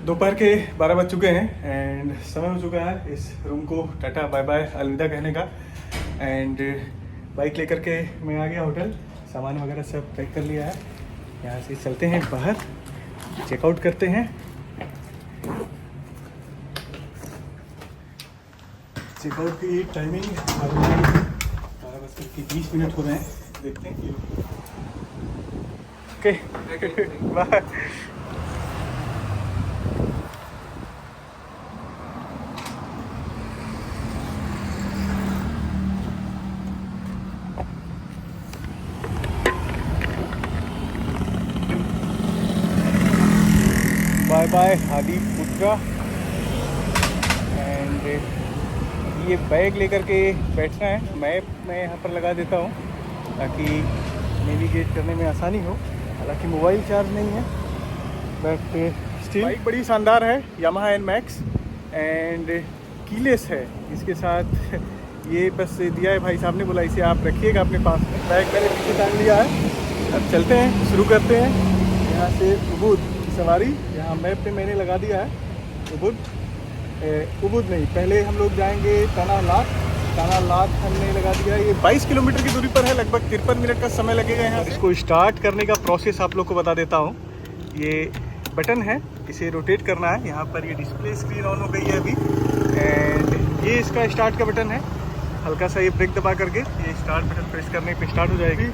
दोपहर के 12 बज चुके हैं एंड समय हो चुका है इस रूम को टाटा बाय बाय अलविदा कहने का। एंड बाइक लेकर के मैं आ गया होटल, सामान वगैरह सब पैक कर लिया है। यहाँ से चलते हैं बाहर, चेकआउट करते हैं। चेकआउट की टाइमिंग 12:20 हो रहे हैं, देखते हैं। Okay bye. Bye bye Adiputra. And ये बैग लेकर के बैठना है। मैप मैं यहाँ पर लगा देता हूँ ताकि नेविगेट करने में आसानी हो। हालांकि मोबाइल चार्ज नहीं है बट स्टिल बाइक बड़ी शानदार है, यामाहा NMAX एंड कीलेस है। इसके साथ ये बस दिया है भाई साहब ने, बोला इसे आप रखिएगा अपने पास में। बैग मैंने पीछे टांग लिया है। अब चलते हैं, शुरू करते हैं। यहाँ से उबुद सवारी, यहाँ मैप पे मैंने लगा दिया है उबुद नहीं, पहले हम लोग जाएंगे तानालात हमने लगा दिया है। ये 22 किलोमीटर की दूरी पर है, लगभग 53 मिनट का समय लगेगा यहाँ से। इसको स्टार्ट करने का प्रोसेस आप लोग को बता देता हूँ। ये बटन है, इसे रोटेट करना है। यहाँ पर ये डिस्प्ले स्क्रीन ऑन हो गई है अभी एंड ये इसका स्टार्ट का बटन है। हल्का सा ये ब्रेक दबा करके ये स्टार्ट बटन प्रेस करने पे स्टार्ट हो जाएगी।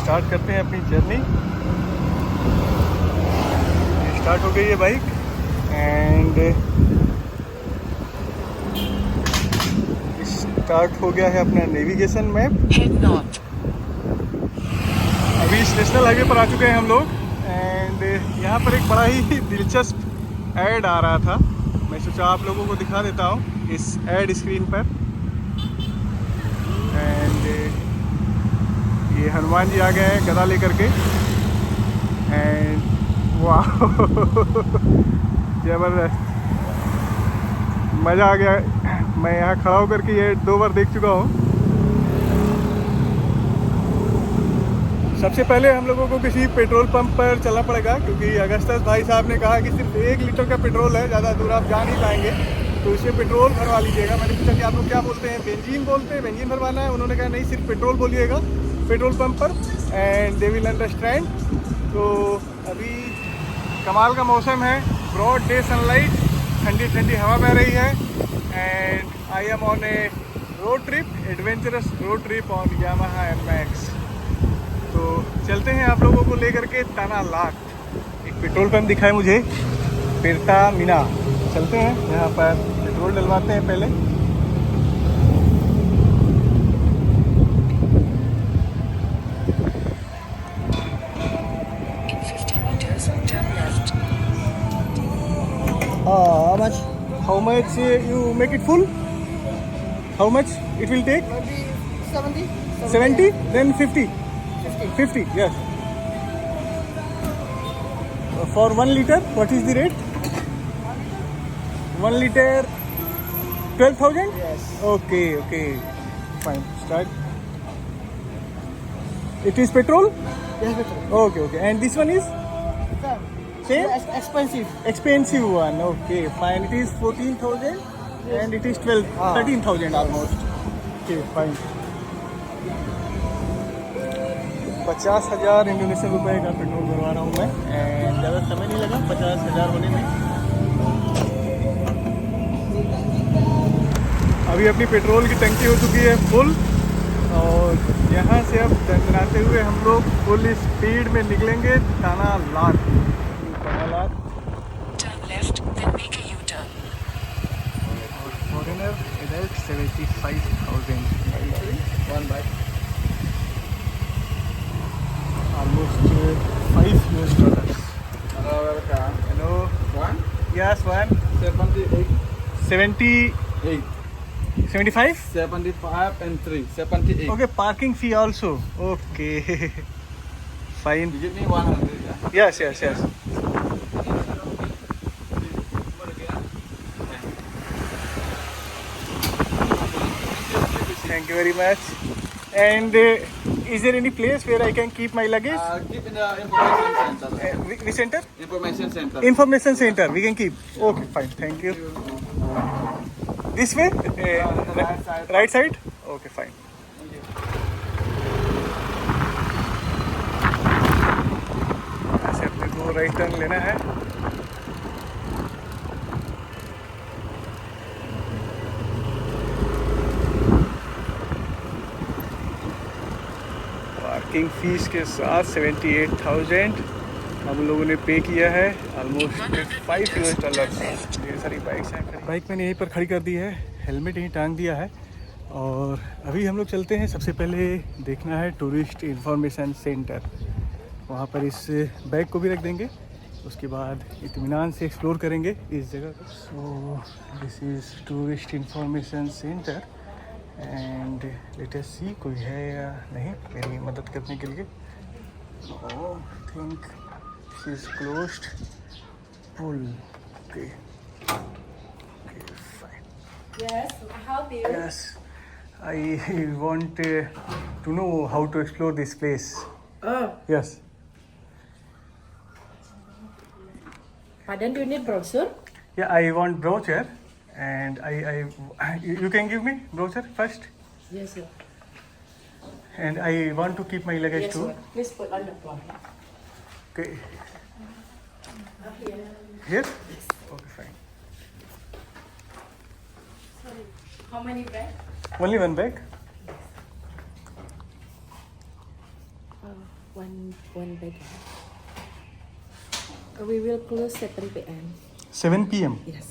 स्टार्ट करते हैं अपनी जर्नी। स्टार्ट हो गई है बाइक एंड स्टार्ट हो गया है अपना नेविगेशन मैप। अभी नेशनल हाईवे पर आ चुके हैं हम लोग एंड यहाँ पर एक बड़ा ही दिलचस्प ऐड आ रहा था, मैं सोचा आप लोगों को दिखा देता हूँ इस ऐड स्क्रीन पर। एंड ये हनुमान जी आ गए हैं गदा लेकर के एंड वाह जबरदस्त, मज़ा आ गया। मैं यहाँ खड़ा होकर के ये 2 बार देख चुका हूँ। सबसे पहले हम लोगों को किसी पेट्रोल पंप पर चलना पड़ेगा क्योंकि अगस्टस भाई साहब ने कहा कि सिर्फ 1 लीटर का पेट्रोल है, ज़्यादा दूर आप जा नहीं पाएंगे, तो इसमें पेट्रोल भरवा लीजिएगा। मैंने पूछा कि आप लोग क्या बोलते हैं, बेंजीन बोलते हैं, बेंजीन भरवाना है। उन्होंने कहा नहीं, सिर्फ पेट्रोल बोलिएगा पेट्रोल पंप पर एंड दे विल अंडरस्टैंड। तो अभी कमाल का मौसम है, ब्रॉड डे सनलाइट, ठंडी ठंडी हवा बह रही है and I am on A road trip, adventurous road trip on Yamaha NMAX। तो चलते हैं आप लोगों को लेकर के तानालात। एक पेट्रोल पंप दिखा है मुझे, पेरतामीना। चलते हैं, यहाँ पर पेट्रोल डलवाते हैं पहले। How much you make it full? How much it will take? Maybe 70. 70? Then 50. 50, yes. For 1 liter, what is the rate? 1 liter, 12,000? Yes. Okay, fine. Start. It is petrol? Yes, better. Okay. And this one is? Same? Expensive one. Okay, fine. It is 14,000 and it is 13,000 almost. Okay, fine. 50,000 Indonesian रुपए का petrol भरवा रहा हूँ मैं and ज़्यादा समय नहीं लगा 50,000 होने में। अभी अपनी पेट्रोल की टंकी हो चुकी है फुल और यहाँ से अब दंदनाते हुए हम लोग फुल स्पीड में निकलेंगे तानालात। Turn left, then make a U-turn. और foreigner adult 75,000 One bike. almost $5. Hello, welcome. Hello. One? Yes, one. 78. 78. 75? 75 and 3. 78. Okay, parking fee also. Okay. Fine. You give me 100. Yeah? Yes. Thank you very much. And Is there any place where I can keep my luggage? Keep in the information center. Which center? Information center. Information center. We can keep. Okay, fine. Thank you. This way? right side. Right side? Okay, fine. यहाँ से अपने को right turn लेना है. Parking fees के साथ 78,000 हम लोगों ने पे किया है. ऑलमोस्ट $5. ढेर सारी बाइक्स हैं. बाइक मैंने यहीं पर खड़ी कर दी है. हेलमेट यहीं टांग दिया है. और अभी हम लोग चलते हैं. सबसे पहले देखना है टूरिस्ट इंफॉर्मेशन सेंटर. वहाँ पर इस बैग को भी रख देंगे. उसके बाद इत्मीनान से एक्सप्लोर करेंगे इस जगह को. So this is tourist information centre and let us see कोई है या नहीं मेरी मदद करने के लिए. I think this is closed pull. Okay fine. Yes, how do you? Yes, I want to know how to explore this place. Oh, Yes. pardon, do you need brochure? Yeah, I want brochure, and you can give me brochure first, Yes, sir. and I want to keep my luggage Yes, too. sir. Please put on the floor. Okay, Here. here. Okay, fine. Sorry. How many bags? Only one bag. One bag. We will close 7 p.m. 7 p.m. Yes.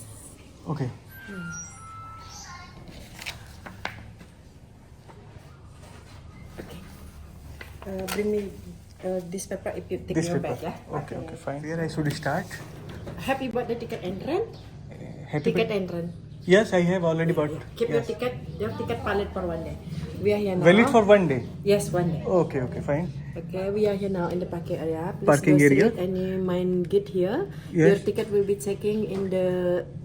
Okay. Bring me this paper if you take This your paper. bag, yeah? Okay, okay, fine. Where I should start? Have you bought the ticket entrance? Happy Ticket birthday. entrance. Yes, I have already bought. Keep your Yes. ticket valid for 1 day. We are here now. Valid for 1 day. Yes, 1 day. Okay, okay, fine. Okay, we are here now in the parking area. Please Parking go area. sit and you mind get here. Yes. Your ticket will be checking in the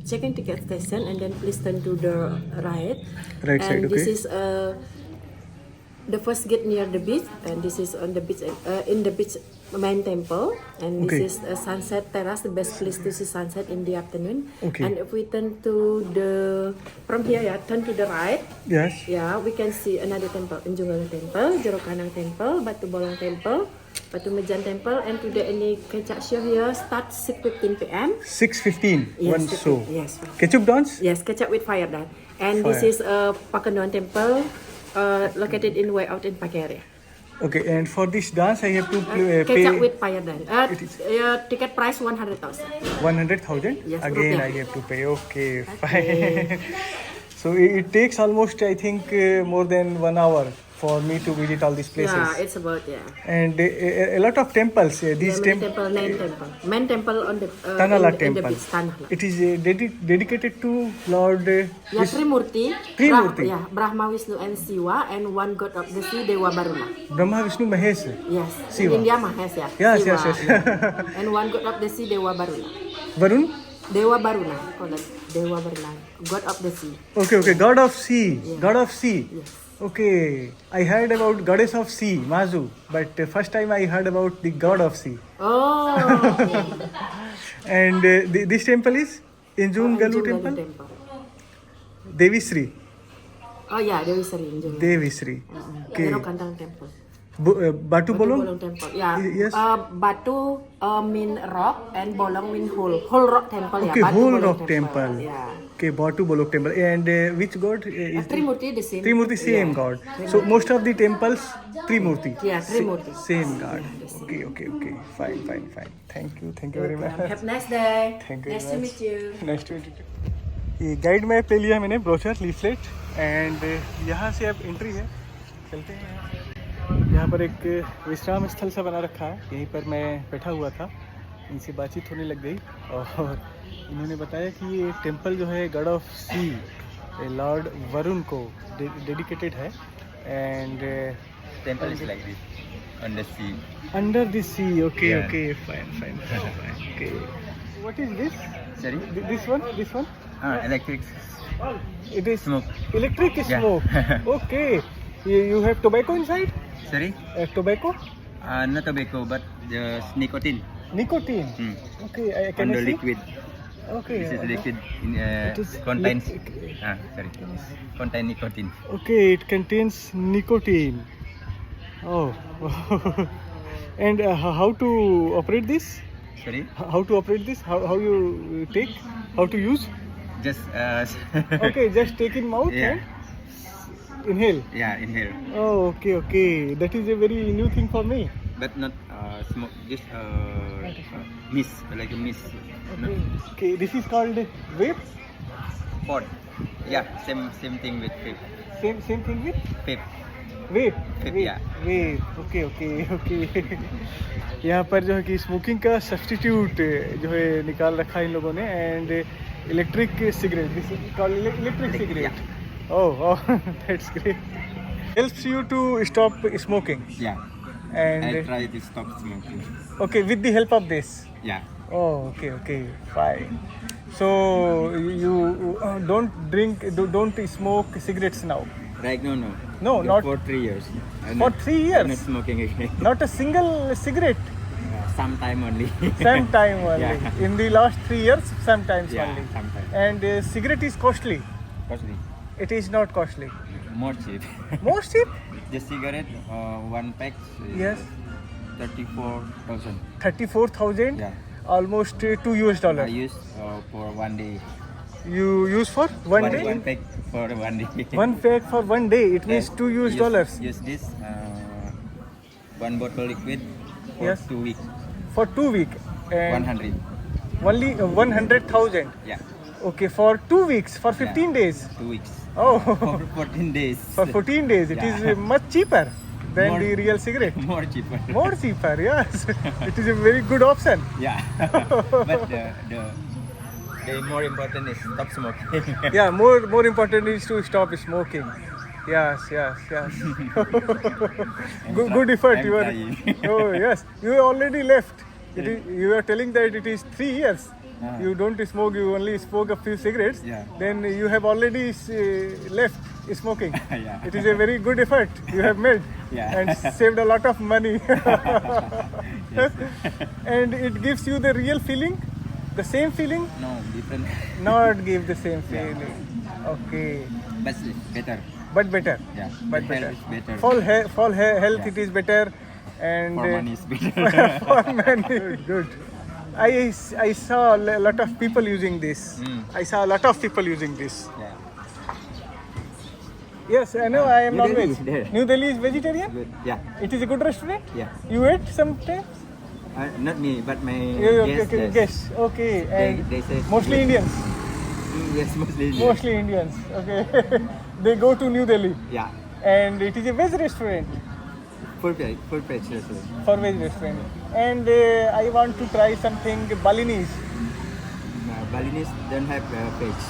checking ticket station, and then please turn to the right. Right and side, this okay. is the first gate near the beach, and this is on the beach in the beach main temple, and Okay. this is a sunset terrace, the best place to see sunset in the afternoon. Okay. And if we turn to the from here, yeah, turn to the right. Yes. Yeah, we can see another temple, Injungal Temple, Jorokanang Temple, Batu Bolong Temple, Batu Mejan Temple, and today any Kecak show here starts 6:15 p.m. 6:15. Yes, One 6:15, show. yes. Ketchup dance? Yes, Kecak with fire dance. And this Fire. is Pakanduan Temple, located in way out in Pakere. Okay, and for this dance I have to pay Kecak with fire dance. It is- Ticket price 100,000. 100,000. Yes, Again rupiah. I have to pay. Okay, fine. So it takes almost I think more than 1 hour for me to visit all these places. Yeah, it's about And a lot of temples. These Yamani Temple, main temple on the Tanala in the Temple. beach, Tanala. It is dedicated to Lord. Yeah, Trimurti. Trimurti. Brahma, Vishnu, and Siva, and one god of the sea, Dewa Baruna. Brahma, Vishnu, Mahesh. Yes. Siva. In India, Mahesh, yeah. Yes, Siva, yes, yes. yeah. And one god of the sea, Dewa Baruna. Varun. Dewa Baruna, call it Dewa Baruna, god of the sea. Okay, okay. God of sea. Yeah. God of sea. Yes. Okay. I heard about goddess of sea, Mazu, but first time I heard about the god of sea. Oh. And this temple is Injungalu temple. Devi Sri. Oh yeah, Dewi Sri Injungalu. Devi Sri. Okay. Kandang Temple. Batu Bolong. Temple. Yeah. Yes. Batu mean rock and Bolong mean hole. Whole rock temple. Okay, Yeah. Batu whole Bolong rock temple. Yeah. Okay, Batu Bolong temple. And which god is Trimurti the same. Trimurti, same god. So most of the temples, Trimurti. Yeah, Trimurti. Same god. Okay, okay, okay. Fine, fine, fine. Thank you very much. Have a nice day. Thank you Nice very to much. meet you. Nice to meet you. ये guide map ले लिया मैंने, brochure, leaflet, and यहाँ से अब entry है. चलते हैं. यहाँ पर एक विश्राम स्थल सा बना रखा है. यहीं पर मैं बैठा हुआ था, इनसे बातचीत होने लग गई और इन्होंने बताया कि ये टेम्पल जो है god of sea lord Varun को डेडिकेटेड है. And Temple is like this, on the sea. Under the sea. Okay Yeah. Okay, fine fine fine. Okay, what is this? Sorry? This one? Electric It is smoke. electric Yeah. smoke. Okay. You have tobacco inside? Sorry? Tobacco? Not tobacco, but just nicotine. Nicotine. Hmm. Okay, can On the I see? liquid. Okay. This is liquid. It is Contains. liquid. Sorry. Contain nicotine. Okay, it contains nicotine. Oh. And how to operate this? Sorry? How to operate this? How you take? How to use? Just Okay, just take in mouth Yeah. and inhale. Yeah, inhale. Oh, okay. That is a very new thing for me. But not smoke. Just mist, like a mist. Not Okay, this is called vape. pot. Yeah, same thing with vape. Same thing with Vape. Vape yeah. Vape okay okay okay यहाँ पर जो है कि smoking का substitute जो है निकाल रखा है इन लोगों ने and electric cigarette this is called electric cigarette oh that's great helps you to stop smoking Yeah. I and try to stop smoking. Okay with the help of this Yeah. Oh, okay, fine. So you don't smoke cigarettes now. Right? No. No, Just not- for 3 years. I'm For not- 3 years? I'm not smoking again. Not a single cigarette. Sometime only. Sometime only. Yeah. In the last 3 years, sometimes Yeah, only. sometime. And cigarette is costly. Costly. It is not costly. More cheap. More cheap? The cigarette, one pack is Yes. 34,000. 34,000. Yeah. Almost $2 I use for 1 day. You use for one day? One pack for 1 day. One pack for 1 day. It means $2. Use this one bottle liquid for Yes. 2 weeks. For 2 weeks. And 100. only 100,000. Yeah. Okay, for 2 weeks, for 15 days. 2 weeks. Oh, For 14 days. for 14 days. It is Yeah. much cheaper than More- the real cigarette. More cheaper. More cheaper, yes. It is a very good option. Yeah. But the more important is stop smoking. Yeah, more important is to stop smoking. Yes. Good effort. I'm You are. trying. Oh yes, you already left. You are telling that it is 3 years. You don't smoke. You only smoke a few cigarettes. Yeah. Then you have already left smoking. Yeah. It is a very good effort you have made. Yeah. And saved a lot of money. And it gives you the real feeling, the same feeling. No, different. Not give the same Yeah. feeling. Okay. But it's better. But better. Yeah. But The better. health is better. For health Yeah. it is better. And For money is better. for money. Good. I saw a lot of people using this. I saw a lot of people using this. Yeah. Yes, I know. I am New Delhi non-veg. is there. New Delhi is vegetarian. Good. Yeah. It is a good restaurant. Yeah. You ate sometimes? Not me, but my Yes. guests. Okay. And They say mostly Indians. Yes, mostly. Mostly Indians. Okay. They go to New Delhi. Yeah. And it is a veg restaurant. Full page restaurant. For veg restaurant. And I want to try something Balinese. Balinese don't have page.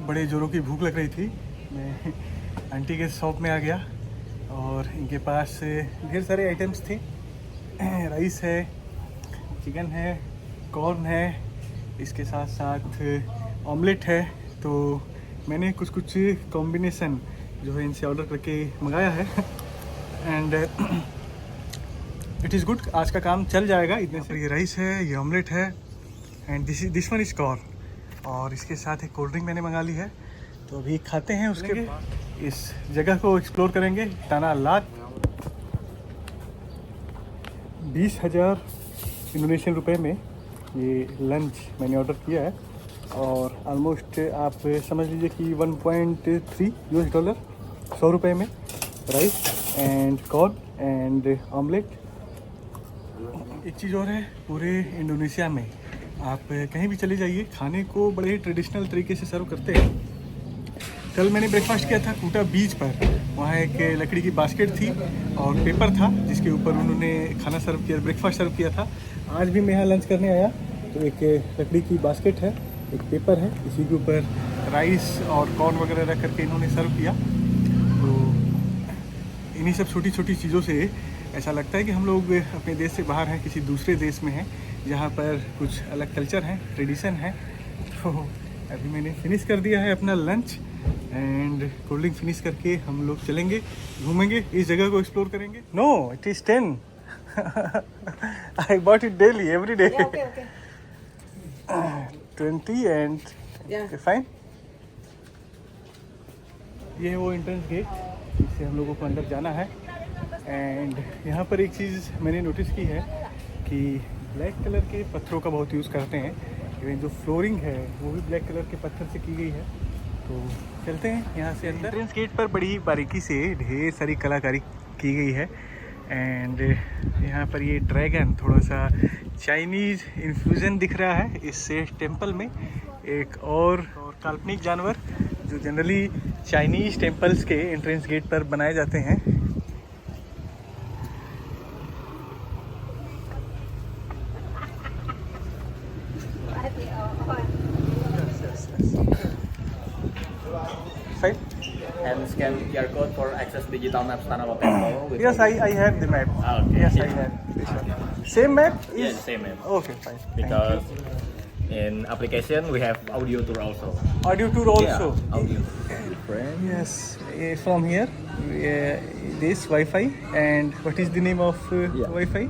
बड़े जोरों की भूख लग रही थी। मैं aunty के shop में आ गया और इनके पास ढेर सारे आइटम्स थे। राइस है, चिकन है, कॉर्न है, इसके साथ साथ ऑमलेट है। तो मैंने कुछ कॉम्बिनेशन जो है इनसे ऑर्डर करके मंगाया है एंड इट इज़ गुड। आज का काम चल जाएगा इतने से। ये राइस है, ये ऑमलेट है and this one is corn और इसके साथ एक कोल्ड ड्रिंक मैंने मंगा ली है। तो अभी खाते हैं, उसके इस जगह को एक्सप्लोर करेंगे। ताना लाट 20,000 इंडोनेशियन रुपए में ये लंच मैंने ऑर्डर किया है और ऑलमोस्ट आप समझ लीजिए कि 1.3 US डॉलर, 100 रुपये में rice and corn and omelette. एक चीज़ और है, पूरे इंडोनेशिया में आप कहीं भी चले जाइए, खाने को बड़े ही ट्रेडिशनल तरीके से सर्व करते हैं। कल मैंने ब्रेकफास्ट किया था कूटा बीच पर। वहाँ एक लकड़ी की बास्केट थी और पेपर था जिसके ऊपर उन्होंने खाना सर्व किया, ब्रेकफास्ट सर्व किया था। आज भी मैं यहाँ लंच करने आया तो एक लकड़ी की बास्केट है, एक पेपर है, इसी के ऊपर राइस और कॉर्न वगैरह रख करके इन्होंने सर्व किया। तो इन्हीं सब छोटी छोटी चीज़ों से ऐसा लगता है कि हम लोग अपने देश से बाहर हैं, किसी दूसरे देश में हैं जहाँ पर कुछ अलग कल्चर है, ट्रेडिशन है। तो अभी मैंने फिनिश कर दिया है अपना lunch and cold drink finish करके हम लोग चलेंगे, घूमेंगे, इस जगह को एक्सप्लोर करेंगे. No, it is 10. I bought it daily, every day. Yeah, okay, okay. 20 and Yeah. okay, fine. ये है वो एंट्रेंस गेट जिससे हम लोगों को अंदर जाना है. एंड यहाँ पर एक चीज़ मैंने नोटिस की है कि ब्लैक कलर के पत्थरों का बहुत यूज़ करते हैं. इवन जो फ्लोरिंग है वो भी ब्लैक कलर के पत्थर से की गई है. तो चलते हैं यहाँ से अंदर. एंट्रेंस गेट पर बड़ी बारीकी से ढेर सारी कलाकारी की गई है. एंड यहाँ पर ये ड्रैगन थोड़ा सा चाइनीज़ इन्फ्यूज़न दिख रहा है इस टेम्पल में. एक और काल्पनिक जानवर जो जनरली चाइनीज़ टेम्पल्स के एंट्रेंस गेट पर बनाए जाते हैं. Fine. And scan QR code for access digital maps Tanah Temple. with- Yes, I have the map. Ah, okay. Yes, I have this one. Same map? Yes, same map. Okay, fine. Thank Because you. in application we have audio tour also. Audio tour also. Yeah, audio. Friend. Yes, from here, this Wi-Fi. And what is the name of Yeah. Wi-Fi?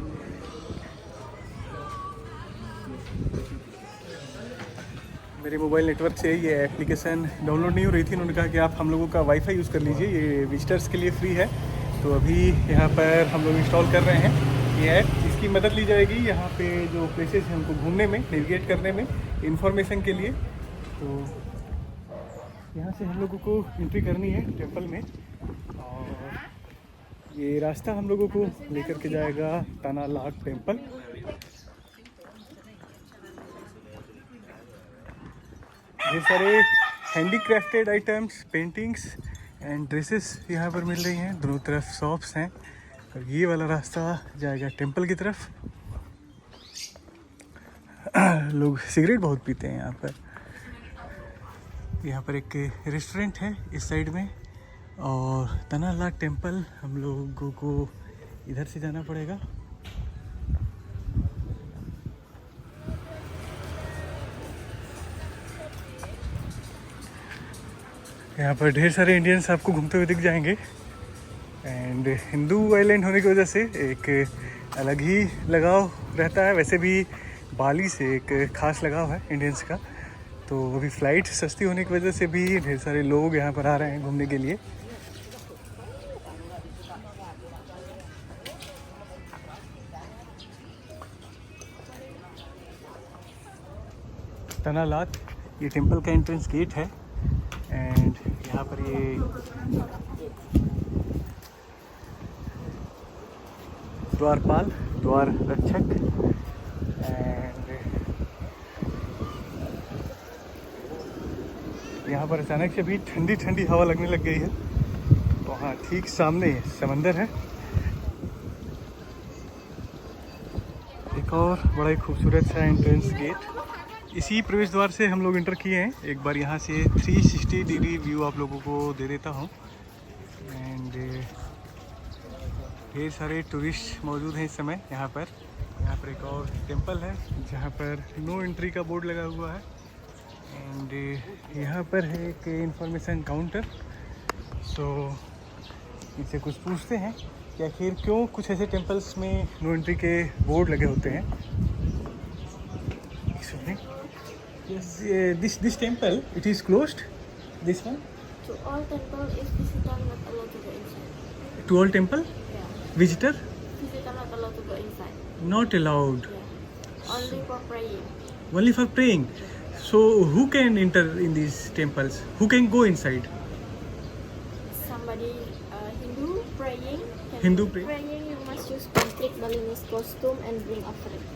मेरे mobile network से ये application download नहीं हो रही थी. उन्होंने कहा कि आप हम लोगों का वाईफाई यूज़ कर लीजिए, ये विजिटर्स के लिए फ्री है. तो अभी यहाँ पर हम लोग इंस्टॉल कर रहे हैं ये ऐप. इसकी मदद ली जाएगी यहाँ पे जो प्लेसेस हैं उनको घूमने में, नेविगेट करने में, इंफॉर्मेशन के लिए. तो यहाँ से हम लोगों को एंट्री करनी है टेम्पल में. और ये रास्ता हम लोगों को लेकर के जाएगा ताना लाट टेम्पल. ये सारे handicrafted items, paintings and dresses यहाँ पर मिल रही हैं. दोनों तरफ शॉप्स हैं. और ये वाला रास्ता जाएगा टेंपल की तरफ. लोग सिगरेट बहुत पीते हैं यहाँ पर. यहाँ पर एक रेस्टोरेंट है इस साइड में. और तनाला टेंपल हम लोगों को इधर से जाना पड़ेगा. यहाँ पर ढेर सारे इंडियंस आपको घूमते हुए दिख जाएंगे. एंड हिंदू आइलैंड होने की वजह से एक अलग ही लगाव रहता है. वैसे भी बाली से एक ख़ास लगाव है इंडियंस का. तो अभी फ़्लाइट सस्ती होने की वजह से भी ढेर सारे लोग यहाँ पर आ रहे हैं घूमने के लिए. तनालात ये टेंपल का एंट्रेंस गेट है. एंड यहाँ पर ये द्वारपाल, द्वार रक्षक. एंड यहाँ पर अचानक से भी ठंडी ठंडी हवा लगने लग गई है. वहाँ ठीक सामने समंदर है. एक और बड़ा ही खूबसूरत सा एंट्रेंस गेट. इसी प्रवेश द्वार से हम लोग इंटर किए हैं. एक बार यहाँ से 360 डिग्री व्यू आप लोगों को दे देता हूँ. एंड ढेर सारे टूरिस्ट मौजूद हैं इस समय यहाँ पर. यहाँ पर एक और टेंपल है जहाँ पर नो एंट्री का बोर्ड लगा हुआ है. एंड यहाँ पर है एक इंफॉर्मेशन काउंटर. सो इनसे कुछ पूछते हैं कि आखिर क्यों कुछ ऐसे टेंपल्स में नो एंट्री के बोर्ड लगे होते हैं. Yes, this temple, it is closed. This one? To all temple, if visitor not allowed to go inside. To all temple? Yeah. Visitor? Visitor not allowed to go inside. Not allowed. Yeah. Only for praying. Only for praying. So who can enter in these temples? Who can go inside? Somebody Hindu praying. Hindu praying. Praying, you must use complete Balinese costume and bring offering.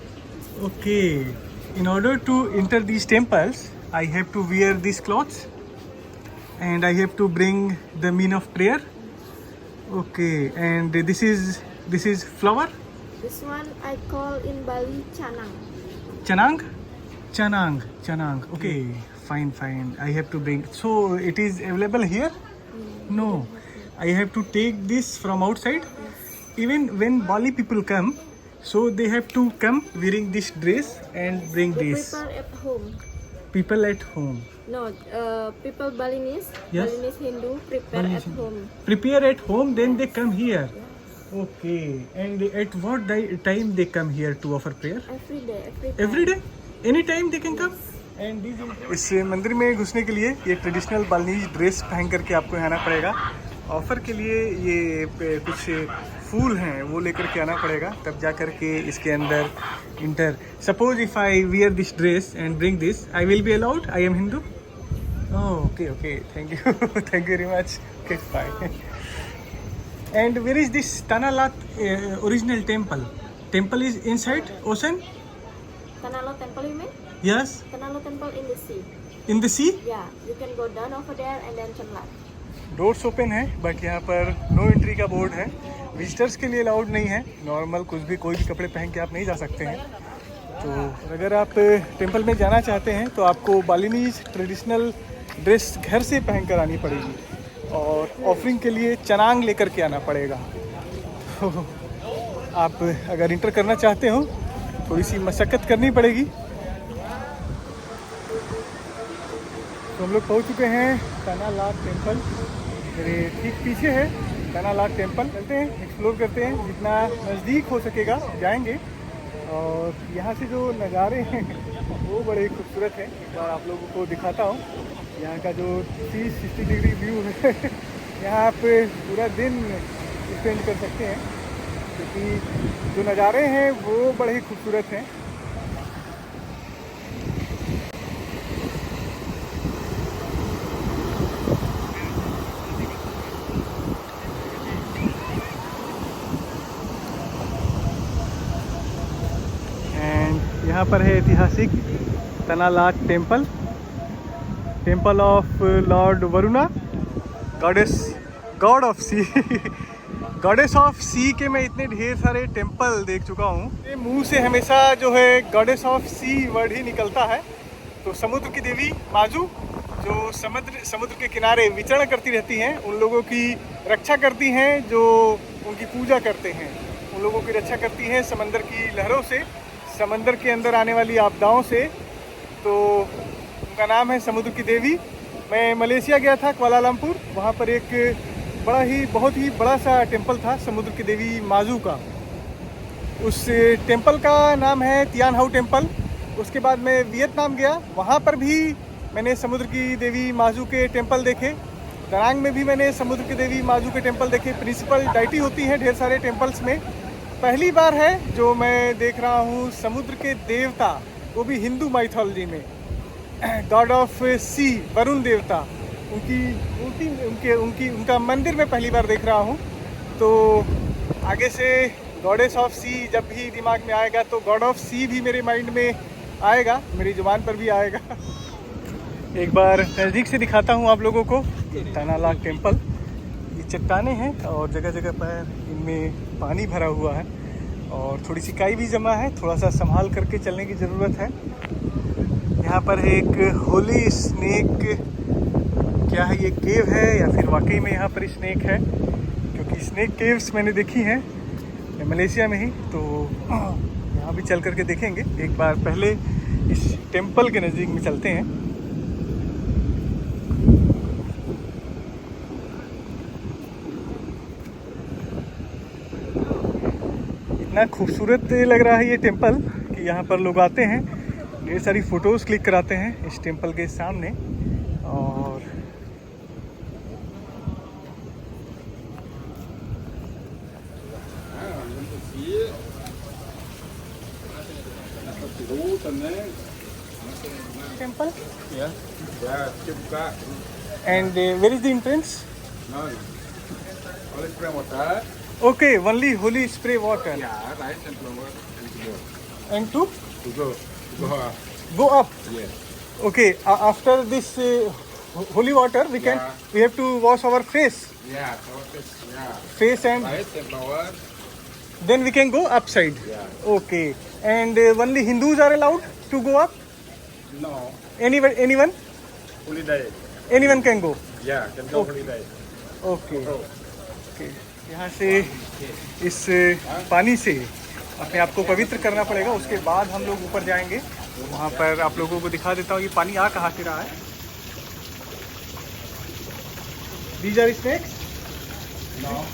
Okay. In order to enter these temples, I have to wear these clothes and I have to bring the mean of prayer. Okay, and this is flower? This one I call in Bali chanang. Chanang? Chanang. Okay, fine. I have to bring. So it is available here? No. I have to take this from outside. Even when Bali people come, so they have to come wearing this dress and bring We this. prepare at home. People at home. No, people Balinese, Yes. Balinese Hindu prepare Balinese at home. Prepare at home, then they come here. Okay. And at what time they come here to offer prayer? Every day, every time. Every day? Any time they can come? And इस मंदिर में घुसने के लिए ये traditional Balinese dress पहन करके आपको आना पड़ेगा। ऑफर के लिए ये कुछ फूल हैं वो लेकर के आना पड़ेगा, तब जा कर के इसके अंदर enter. Suppose if I wear this dress and bring this, I will be allowed? I am Hindu? Okay okay, thank you thank you very much. Okay fine. And where is this Tanah Lot original temple? Temple is inside ocean? Tanalo Temple, you mean? Yes, Tanalo Temple in the sea. In the sea. Yeah, you can go down over there and then turn left. Doors open है but यहाँ पर no entry का board है, visitors के लिए allowed नहीं है। Normal कुछ भी कोई भी कपड़े पहन के आप नहीं जा सकते हैं। तो अगर आप टेंपल में जाना चाहते हैं तो आपको बालिनीज ट्रेडिशनल ड्रेस घर से पहन कर आनी पड़ेगी और ऑफरिंग के लिए चनांग लेकर के आना पड़ेगा। तो आप अगर इंटर करना चाहते हो थोड़ी सी मशक्क़त करनी पड़ेगी। तो हम लोग पहुंच चुके हैं तनालात टेम्पल, मेरे ठीक पीछे है तनालात टेम्पल। चलते हैं, एक्सप्लोर करते हैं, जितना नज़दीक हो सकेगा जाएंगे। और यहाँ से जो नज़ारे हैं वो बड़े खूबसूरत हैं। एक बार आप लोगों को दिखाता हूँ यहाँ का जो 360 डिग्री व्यू है यहाँ आप पूरा दिन स्पेंड कर सकते हैं, क्योंकि जो नज़ारे हैं वो बड़े ही खूबसूरत हैं। यहाँ पर है ऐतिहासिक Tanah Lot temple, temple of lord Varuna, god of sea goddess of sea के मैं इतने ढेर सारे टेम्पल देख चुका हूँ। ये मुंह से हमेशा जो है गॉडेस ऑफ सी वर्ड ही निकलता है। तो समुद्र की देवी माजू जो समुद्र के किनारे विचरण करती रहती हैं, उन लोगों की रक्षा करती हैं जो उनकी पूजा करते हैं, उन लोगों की रक्षा करती हैं समंदर की लहरों से, समंदर के अंदर आने वाली आपदाओं से। तो उनका नाम है समुद्र की देवी। मैं मलेशिया गया था, कुआलालंपुर, वहाँ पर एक बहुत ही बड़ा सा टेम्पल था समुद्र की देवी माजू का। उस टेम्पल का नाम है तियान हाउ टेम्पल। उसके बाद मैं वियतनाम गया, वहाँ पर भी मैंने समुद्र की देवी माजू के टेम्पल देखे। दरांग में भी मैंने समुद्र की देवी माजू के टेम्पल देखे। प्रिंसिपल डाइटी होती है ढेर सारे टेम्पल्स में। पहली बार है जो मैं देख रहा हूँ समुद्र के देवता, वो भी हिंदू माइथोलॉजी में, गॉड ऑफ सी, वरुण देवता, उनका मंदिर मैं पहली बार देख रहा हूँ। तो आगे से गॉडेस ऑफ सी जब भी दिमाग में आएगा तो गॉड ऑफ सी भी मेरे माइंड में आएगा, मेरी जुबान पर भी आएगा। एक बार नज़दीक से दिखाता हूँ आप लोगों को तनालात टेम्पल। ये चट्टानें हैं और जगह जगह पर इनमें पानी भरा हुआ है और थोड़ी सी काई भी जमा है, थोड़ा सा संभाल करके चलने की ज़रूरत है। यहाँ पर एक होली स्नेक, क्या है ये, केव है या फिर वाकई में यहाँ पर स्नेक है? क्योंकि स्नेक केव्स मैंने देखी हैं मलेशिया में ही, तो यहाँ भी चल करके देखेंगे। एक बार पहले इस टेम्पल के नज़दीक में चलते हैं। इतना खूबसूरत लग रहा है ये टेम्पल कि यहाँ पर लोग आते हैं, ढेर सारी फ़ोटोज़ क्लिक कराते हैं इस टेम्पल के सामने। और temple and where is the entrance? Okay, only holy spray water. Yeah, rice and flour and to go. And to Go up. go up. Yes. Okay, after this holy water, we have to wash our face. Yeah, so this, yeah. Face and Rice and flour. then we can go upside. Yeah. Okay, and only Hindus are allowed to go up. No, Anyone? fully diet. Anyone can go. Yeah, can go Okay. fully diet. Okay. Okay. यहाँ से इस पानी से अपने आप को पवित्र करना पड़ेगा, उसके बाद हम लोग ऊपर जाएंगे। वहाँ पर आप लोगों को दिखा देता हूँ ये पानी आ कहाँ से रहा है। These are snakes? No.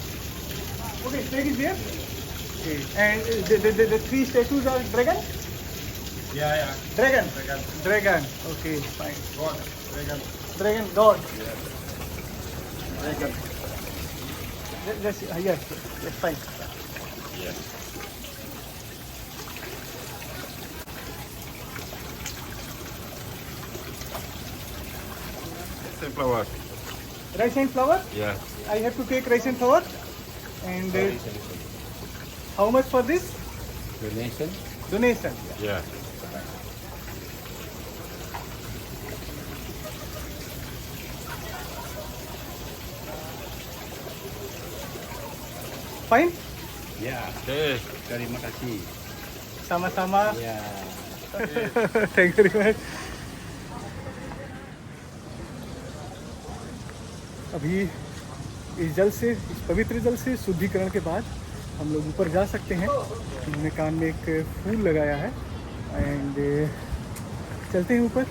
Okay, snake is there. Okay. And the three statues are dragon? Yeah, yeah. Dragon. Dragon. Dragon. Okay, fine. God. Dragon. Dragon god. Dragon. Yes, yes, fine. Yes. Flower. Rice and flour? Yeah. I have to take rice and flour. And how much for this? Donation. Donation. Yeah. Fine? Yeah. Okay. Terima kasih. Sama-sama. Yeah. Thank you very much. अभी इस जल से, इस पवित्र जल से शुद्धिकरण के बाद हम लोग ऊपर जा सकते हैं। उन्होंने कान में एक फूल लगाया है एंड चलते हैं ऊपर।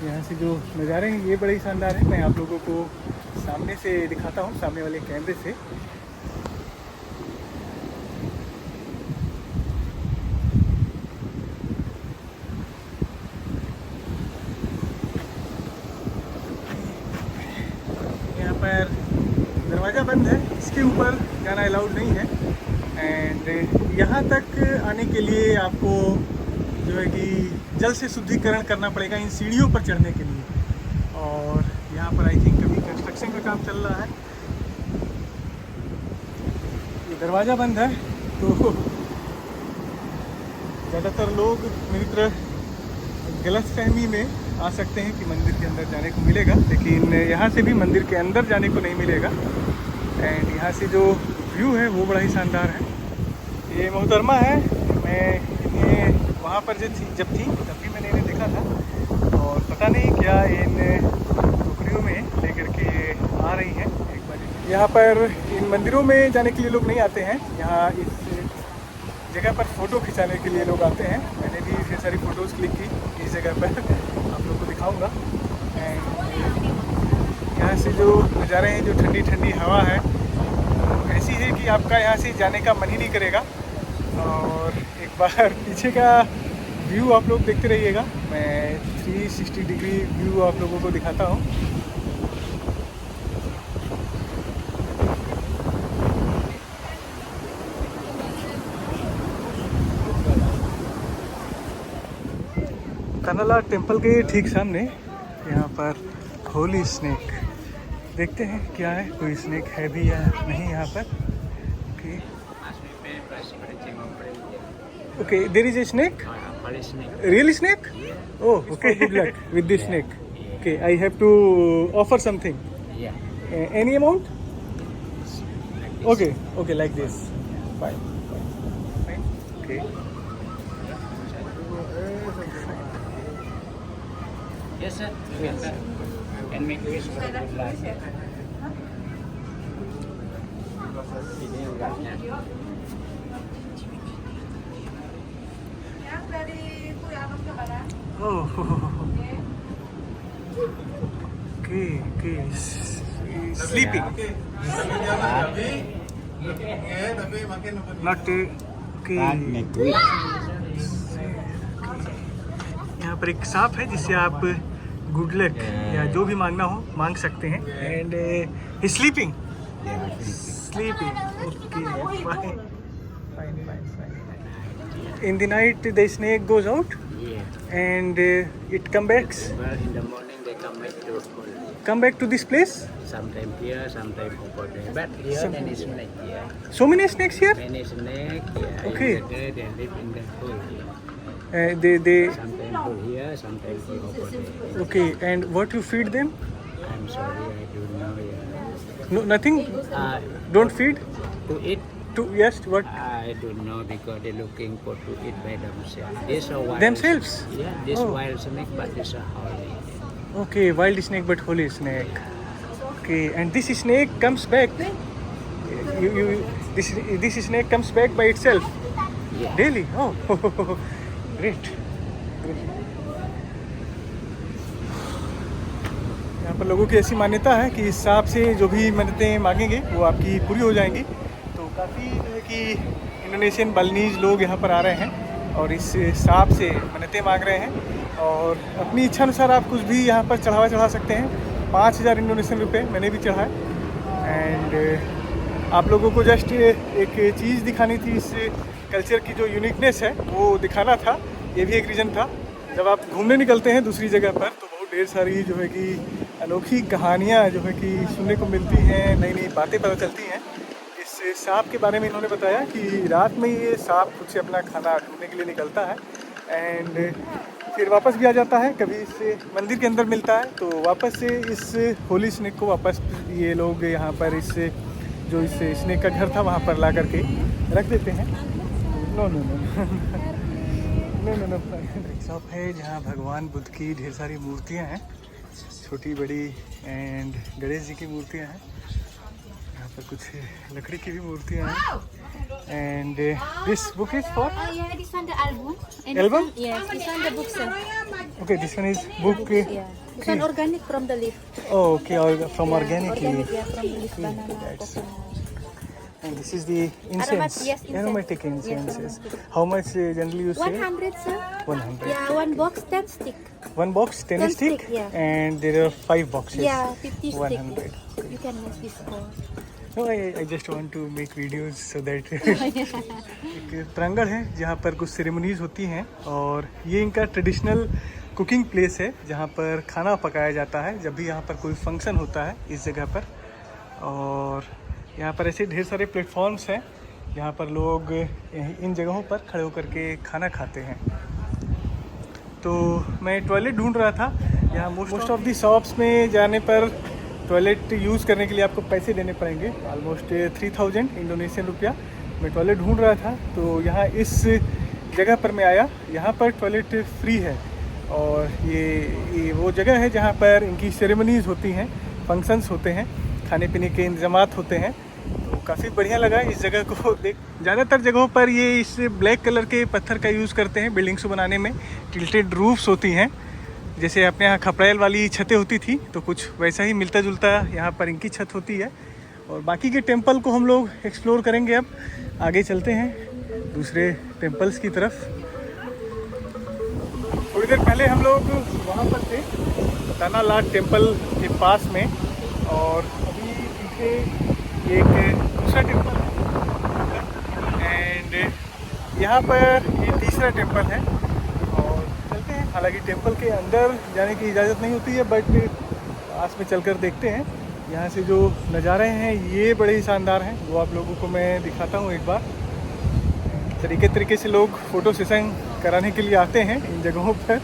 यहाँ से जो नज़ारे हैं ये बड़े ही शानदार हैं। मैं आप लोगों को सामने से दिखाता हूँ, सामने वाले कैमरे से। यहाँ पर दरवाज़ा बंद है, इसके ऊपर जाना अलाउड नहीं है। एंड यहाँ तक आने के लिए आपको जो है कि जल से शुद्धिकरण करना पड़ेगा इन सीढ़ियों पर चढ़ने के लिए। और यहाँ पर आई थिंक अभी कंस्ट्रक्शन का काम चल रहा है। ये दरवाज़ा बंद है तो ज़्यादातर लोग मेरी तरह गलतफहमी में आ सकते हैं कि मंदिर के अंदर जाने को मिलेगा, लेकिन यहाँ से भी मंदिर के अंदर जाने को नहीं मिलेगा। एंड यहाँ से जो व्यू है वो बड़ा ही शानदार है। ये मोहतरमा है, मैं इन्हें वहाँ पर जब थी तब भी मैंने इन्हें देखा था और पता नहीं क्या इन टोकरियों में लेकर के आ रही हैं। एक बार यहाँ पर इन मंदिरों में जाने के लिए लोग नहीं आते हैं, यहाँ इस जगह पर फ़ोटो खिंचाने के लिए लोग आते हैं। मैंने भी ढेर सारी फ़ोटोज़ क्लिक की इस जगह पर, आप लोग को दिखाऊंगा। एंड यहाँ से जो नज़ारे हैं, जो ठंडी ठंडी हवा है ऐसी है कि आपका यहाँ से जाने का मन ही नहीं करेगा। और एक बार पीछे का व्यू आप लोग देखते रहिएगा, मैं 360 डिग्री व्यू आप लोगों को दिखाता हूँ। कनला टेम्पल के ठीक सामने यहाँ पर होली स्नेक, देखते हैं क्या है, कोई स्नेक है भी या नहीं यहाँ पर। Okay okay, there is a snake, real snake? Oh okay, good luck with this snake. Okay, I have to offer something, any amount? Okay okay, like this, fine fine, okay. Yes, sir. Yes, sir. Can make wish for good luck. Ini uratnya. Yang dari Bu ya, Mas Kebara. Oh, okay, okay. Sleeping. Not okay. Can make wish. यहाँ पर एक सांप है जिससे आप good luck या जो भी मांगना हो मांग सकते हैं। And sleeping, sleeping, okay, fine fine fine fine. In the night the snake goes out Yeah. And it come backs, Well, in the morning they come back to school. Come back to this place. Sometimes here, sometimes over there. But here many snake here. So many snakes here. Many snake here. Okay. In the day they live in the hole here. They Sometimes go here, sometimes go over there. okay, and what you feed them? I'm sorry, I don't know here. No, nothing. Don't feed To eat, to, yes, what? I don't know because they're looking for to eat by themselves. This a wild Themselves? Yeah, this Oh. wild snake, but this a holy. Okay, wild snake but holy snake. Okay, and this snake comes back. This snake comes back by itself Yeah. daily. Oh, great. यहाँ पर लोगों की ऐसी मान्यता है कि इस सांप से जो भी मन्नतें मांगेंगे वो आपकी पूरी हो जाएंगी। तो काफ़ी जो है कि इंडोनेशियन बालिनीज लोग यहाँ पर आ रहे हैं और इस सांप से मन्नतें मांग रहे हैं और अपनी इच्छा अनुसार आप कुछ भी यहाँ पर चढ़ा सकते हैं। 5000 इंडोनेशियन रुपये मैंने भी चढ़ाए। एंड आप लोगों को जस्ट एक चीज़ दिखानी थी, इस कल्चर की जो यूनिकनेस है वो दिखाना था। ये भी एक रीज़न था। जब आप घूमने निकलते हैं दूसरी जगह पर तो बहुत ढेर सारी जो है कि अनोखी कहानियाँ जो है कि सुनने को मिलती हैं, नई नई बातें पता चलती हैं। इस सांप के बारे में इन्होंने बताया कि रात में ये सांप खुद से अपना खाना ढूंढने के लिए निकलता है एंड फिर वापस भी आ जाता है। कभी इससे मंदिर के अंदर मिलता है तो वापस से इस होली स्नेक को वापस ये लोग यहाँ पर इस जो इस स्नेक का घर था वहाँ पर ला करके रख देते हैं। No no no no no no एक शॉप है जहाँ भगवान बुद्ध की ढेर सारी मूर्तियाँ हैं, छोटी बड़ी एंड गणेश जी की मूर्तियाँ हैं। यहाँ पर कुछ लकड़ी की भी मूर्तियाँ हैं। And this book is for Yeah, this one the album. And Album? This one, yes, this one the book, sir. Okay, this one is book. Yeah. This one organic from the leaf. Okay, और from organic Organic, yeah, from the leaf, banana, that's coconut. and this is the incense, yes, incense. aromatic Yes, incenses. aromatic. How much generally you say? 100, sir. 100. Yeah, one box, 10 stick. One box 10 10 stick, stick, yeah. and there are 5 boxes. Yeah, 50 stick. 100. You can use this for. No, I just want to make videos so that एक प्रांगण है जहाँ पर कुछ ceremonies होती हैं और ये इनका ट्रेडिशनल कुकिंग प्लेस है जहाँ पर खाना पकाया जाता है जब भी यहाँ पर कोई फंक्शन होता है इस जगह पर। और यहाँ पर ऐसे ढेर सारे प्लेटफॉर्म्स हैं जहाँ पर लोग इन जगहों पर खड़े होकर के खाना खाते हैं। तो मैं टॉयलेट ढूंढ रहा था। यहाँ मोस्ट ऑफ दी शॉप्स में जाने पर टॉयलेट यूज़ करने के लिए आपको पैसे देने पड़ेंगे, ऑलमोस्ट 3000 इंडोनेशियन रुपया। मैं टॉयलेट ढूंढ रहा था तो यहाँ इस जगह पर मैं आया। यहाँ पर टॉयलेट फ्री है और ये वो जगह है जहाँ पर इनकी सेरेमनीज़ होती हैं, फंक्शंस होते हैं, खाने पीने के इंतजामात होते हैं। तो काफ़ी बढ़िया लगा इस जगह को देख। ज़्यादातर जगहों पर ये इस ब्लैक कलर के पत्थर का यूज़ करते हैं बिल्डिंग्स को बनाने में। टिल्टेड रूफ्स होती हैं, जैसे अपने यहाँ खपड़ैल वाली छतें होती थी तो कुछ वैसा ही मिलता जुलता यहाँ पर इनकी छत होती है। और बाकी के टेंपल को हम लोग एक्सप्लोर करेंगे। अब आगे चलते हैं दूसरे टेंपल्स की तरफ। थोड़ी देर पहले हम लोग वहाँ पर थे ताना लाट टेम्पल के पास में और अभी पीछे एक दूसरा टेंपल है एंड यहाँ पर ये तीसरा टेंपल है। और चलते हैं, हालांकि टेंपल के अंदर जाने की इजाज़त नहीं होती है बट पास में चलकर देखते हैं। यहाँ से जो नज़ारे हैं ये बड़े ही शानदार हैं, वो आप लोगों को मैं दिखाता हूँ एक बार। तरीके से लोग फ़ोटो सेशन कराने के लिए आते हैं इन जगहों पर।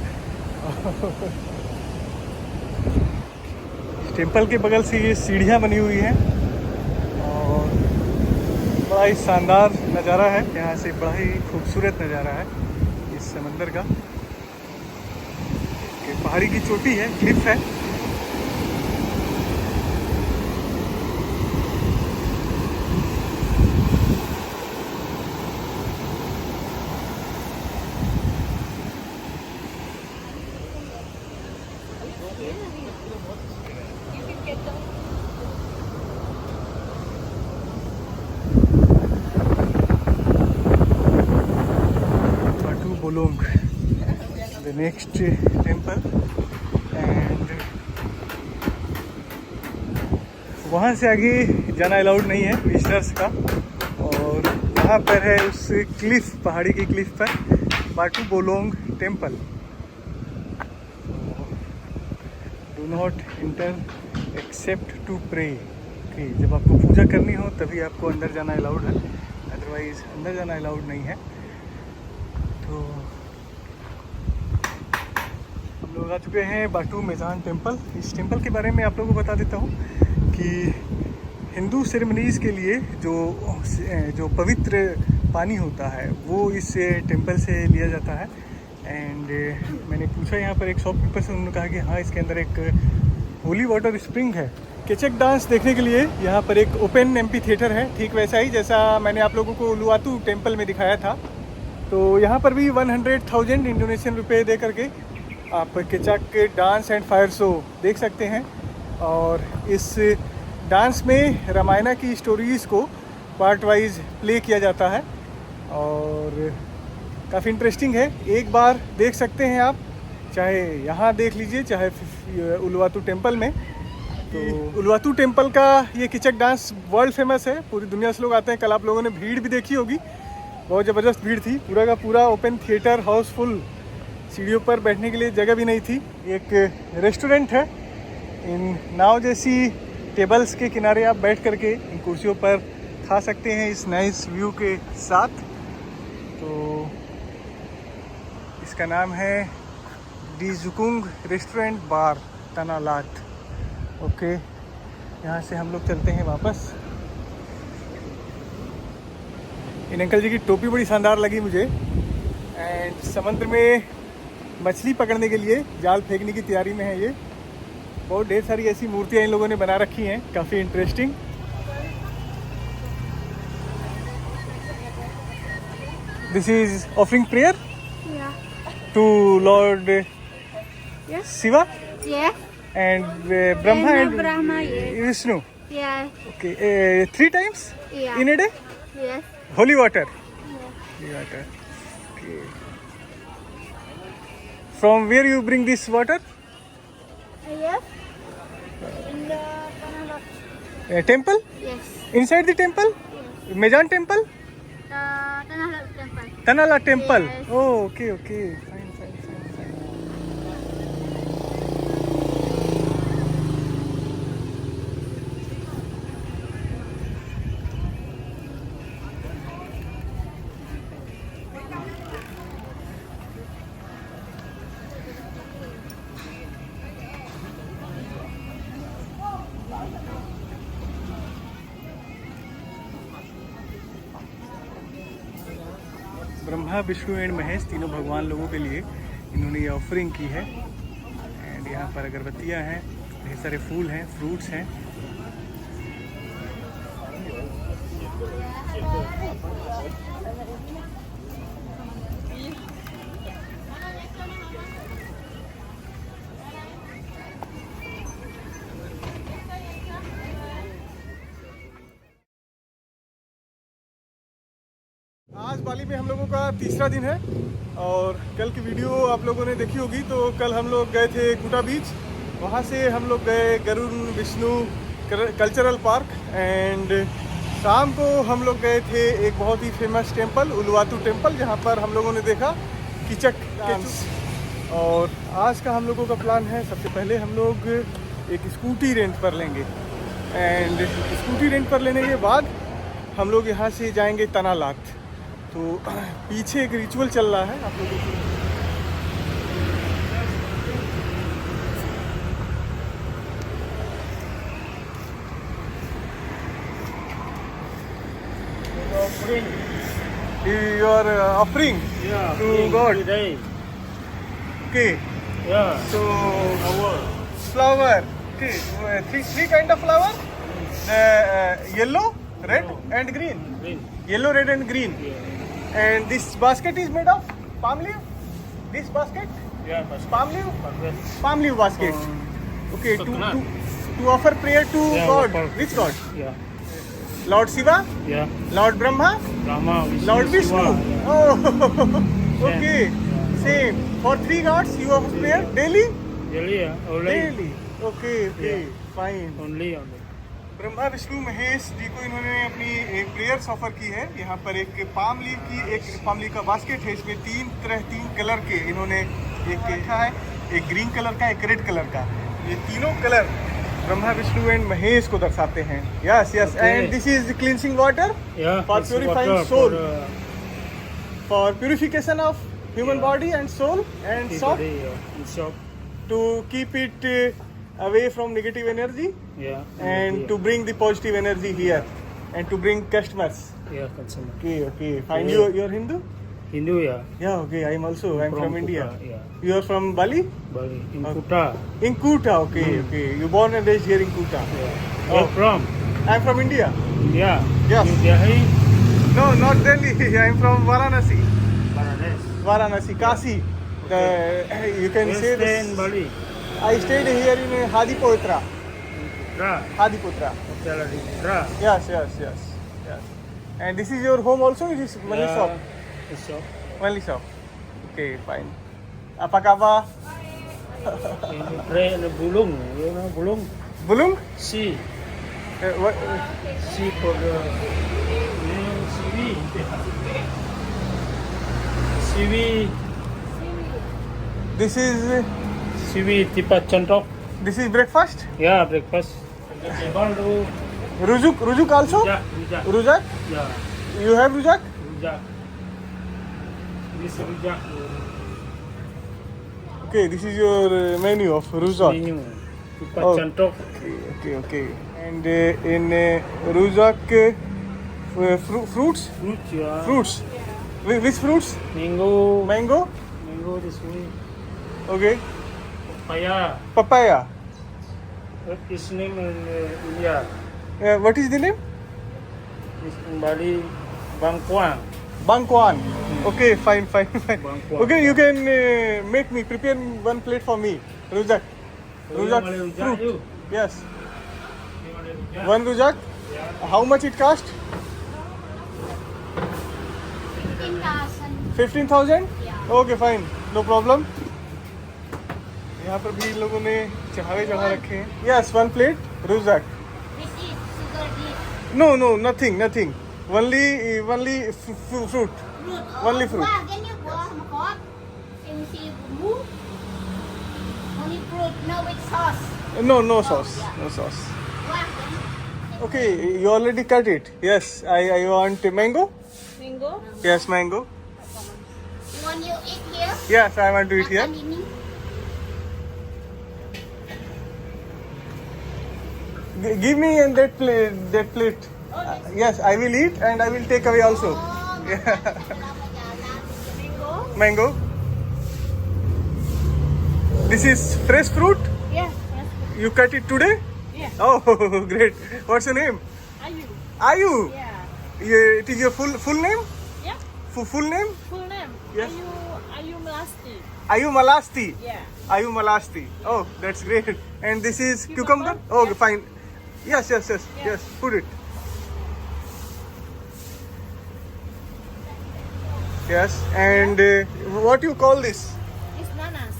टेंपल के बगल से ये सीढ़ियाँ बनी हुई हैं और बड़ा ही शानदार नज़ारा है। यहाँ से बड़ा ही खूबसूरत नज़ारा है इस समंदर का। ये पहाड़ी की चोटी है, क्लिफ है। Bolong, the next temple, and वहाँ से आगे जाना अलाउड नहीं है विजिटर्स का। और यहाँ पर है उस क्लिफ, पहाड़ी की क्लिफ पर Batu Bolong temple. Do not enter except to pray. जब आपको पूजा करनी हो तभी आपको अंदर जाना अलाउड है, अदरवाइज अंदर जाना अलाउड नहीं है। तो हम लोग आ चुके हैं बाटू मेजान टेम्पल। इस टेम्पल के बारे में आप लोगों को बता देता हूँ कि हिंदू सेरेमनीज़ के लिए जो पवित्र पानी होता है वो इस टेम्पल से लिया जाता है। एंड मैंने पूछा यहाँ पर एक शॉपकीपर से, उन्होंने कहा कि हाँ इसके अंदर एक होली वाटर स्प्रिंग है। केचक डांस देखने के लिए यहाँ पर एक ओपन एम्पी थिएटर है, ठीक वैसा ही जैसा मैंने आप लोगों को उलुवातू टेम्पल में दिखाया था। तो यहाँ पर भी 100,000 इंडोनेशियन रुपये दे करके आप केचक डांस एंड फायर शो देख सकते हैं। और इस डांस में रामायण की स्टोरीज़ को पार्ट वाइज प्ले किया जाता है और काफ़ी इंटरेस्टिंग है। एक बार देख सकते हैं आप, चाहे यहाँ देख लीजिए चाहे उलवातू टेम्पल में। तो उलवातू टेम्पल का ये किचक डांस वर्ल्ड फेमस है, पूरी दुनिया से लोग आते हैं। कल आप लोगों ने भीड़ भी देखी होगी, बहुत ज़बरदस्त भीड़ थी, पूरा का पूरा ओपन थिएटर हाउसफुल, सीढ़ियों पर बैठने के लिए जगह भी नहीं थी। एक रेस्टोरेंट है, इन नाव जैसी टेबल्स के किनारे आप बैठ करके इन कुर्सियों पर खा सकते हैं इस नाइस व्यू के साथ। तो इसका नाम है डी जुकुंग रेस्टोरेंट बार तनालाट। ओके, यहाँ से हम लोग चलते हैं वापस। इन अंकल जी की टोपी बड़ी शानदार लगी मुझे। एंड समुद्र में मछली पकड़ने के लिए जाल फेंकने की तैयारी में है ये। बहुत ढेर सारी ऐसी मूर्तियाँ इन लोगों ने बना रखी हैं, काफ़ी interesting. This is offering prayer Yeah. to Lord Yes. Shiva Yes. and Brahma and Brahma, yes. Vishnu. Yes. Okay, 3 times Yeah. in a day. Yes. Holy water. Yes. Holy water. Okay. From where you bring this water? Yes. In the Tanah. Temple? Yes. Inside the temple? Yes. Mejan temple? Tanah Temple. Tanala temple. Yes. Oh, okay, okay. Fine, fine, fine, fine. Brahma Vishnu and Mahesh तीनों भगवान लोगों के लिए इन्होंने ये offering की है। And यहाँ पर अगरबत्तियाँ हैं, ढेर सारे फूल हैं, फ्रूट्स हैं। आज बाली में हम लोगों का तीसरा दिन है और कल की वीडियो आप लोगों ने देखी होगी। तो कल हम लोग गए थे कुटा बीच, वहाँ से हम लोग गए Garuda Vishnu cultural park and शाम को हम लोग गए थे एक बहुत ही फेमस टेम्पल उलवातू टेम्पल, जहाँ पर हम लोगों ने देखा किचक डांस। और आज का हम लोगों का प्लान है, सबसे पहले हम लोग एक स्कूटी रेंट पर लेंगे एंड स्कूटी रेंट पर लेने के बाद हम लोग यहाँ से जाएंगे तनालाट। तो पीछे एक रिचुअल चल रहा है आप लोगों को। You are offering to God. Okay. Yeah, So flower. Okay. Three kind of flower. Yellow, red, and green. green. Yellow, red, and green. Yeah, And this basket is made of palm leaf. This basket, yeah, but palm leaf, perfect. palm leaf basket. Okay. Coconut. To offer prayer to Yeah, God. offer. Which God? Yeah, Lord Shiva, yeah. Lord Brahma, Rama, Vishnu, Lord Vishnu. Shiva, yeah. Oh, okay. Yeah. Same. For 3 gods you offer prayer daily. Daily, yeah, only. Daily. Okay. Okay. Yeah. Fine. Only. Brahma Vishnu Mahesh ji को इन्होंने अपनी एक prayers offer की है। यहाँ पर एक palm leaf का बास्केट है, इसमें 3 कलर के इन्होंने एक लिखा है, एक ग्रीन कलर का, एक रेड कलर का। ये तीनों कलर ब्रह्मा विष्णु एंड महेश को दर्शाते हैं। Yes yes. Okay. And this is cleansing water Yeah, for it's purifying water soul, for, for purification of human Yeah. body and soul and the soft, body, yeah. It's soft. to keep it away from negative energy Yeah. and yeah. to bring the positive energy here and to bring customers. Yeah, consumer. Okay, okay, fine. Yeah. You're Hindu? Hindu, yeah. Yeah, okay. I'm also. I'm from India. Kuta, yeah. You're from Bali? Bali. In Okay. Kuta. In Kuta, okay, okay. You born and raised here in Kuta? Yeah. Oh. Where from? I'm from India. India. Yes. New Delhi. No, not Delhi. I'm from Varanasi. Bangladesh. Varanasi, Kasi. You can Where say stay in this. Bali? I stayed here in Hadi Poitra. Putra. Hadiputra. Hotel Hadiputra. Yes, yes, yes, yes. And this is your home also? It is only shop? The shop. Only shop. Okay, fine. Apa kabar? Ini pray and Bulung. You know Bulung? Bulung? C. What? C for the CV. CV. This is CV Tipat Chantok. this is breakfast? Yeah, breakfast. The table do. Rujuk also? Rujak. Rujak. Rujak? Yeah. You have rujak? Rujak. This rujak. Okay, this is your menu of rujak. Menu. Tipat Oh. Chantok. Okay. And in rujak, fruits? Fruit, yeah. Fruits. Which fruits? Mango. Mango? Mango this way. Okay. Papaya. Papaya. What is name in India? What is the name? This in Bali. Bangkuang. Bangkwan. Okay, fine. Bangkwan. Okay, you can make me prepare one plate for me. Rujak. Rujak Boleh rujak fruit. you. Yes. Boleh rujak. One rujak. How much it cost? 15,000. 15,000? Okay, fine. No problem. यहाँ पर भी इन लोगों ने चढ़ावे चढ़ा रखे हैं. Yes, one plate rujak. This is sugar this. No, nothing. Only fruit. Fruit. Only fruit. Wah, can you go on hot? Can you see move? Only fruit, no with sauce. No sauce. No sauce. Wah, can Okay, you already cut it. Yes, I want mango. Mango. Yes, mango. you want you eat here? Yes, I want to eat here. Makan ini. Give me in that plate. Yes, I will eat and I will take away also. Oh, Yeah. selama jalan. Mango. This is fresh fruit. Yeah. You cut it today? Yeah. Oh, great. What's your name? Ayu. Ayu. Yeah. It is your full name? Yeah. Full name? Full name. Yes. Ayu Melasti. Ayu Malasti. Yeah. Ayu Malasti. Oh, that's great. And this is Cucumber? cucumber? Oh, fine. Yes. Put it. Yes. And what you call this? It's nanas.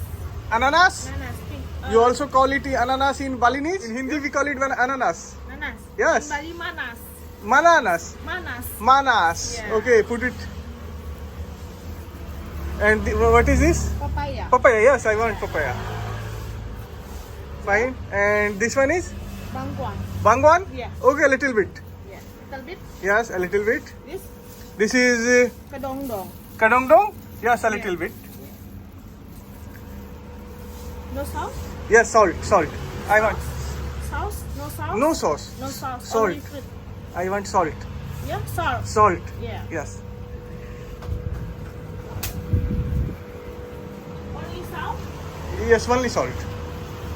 Ananas? Nanas. Pink. You also call it ananas in Balinese? In Hindi we call it ananas. Nanas. Yes. In Bali manas. Mananas. Manas. Manas. Yeah. Okay, put it. And what is this? Papaya. Papaya. Yes, I want papaya. Fine. And this one is Bangkuang. Bangwan? Yeah. Okay, a little bit. Yeah. Little bit. Yes, a little bit. This This is kedongdong. kadongdong? Yes, a little bit. No sauce? Yes, salt. I want Sauce? No sauce? no sauce. No sauce. Salt. Only fruit. I want salt. Yeah. Salt. Salt. Yeah. Yes. Only salt? Yes, only salt.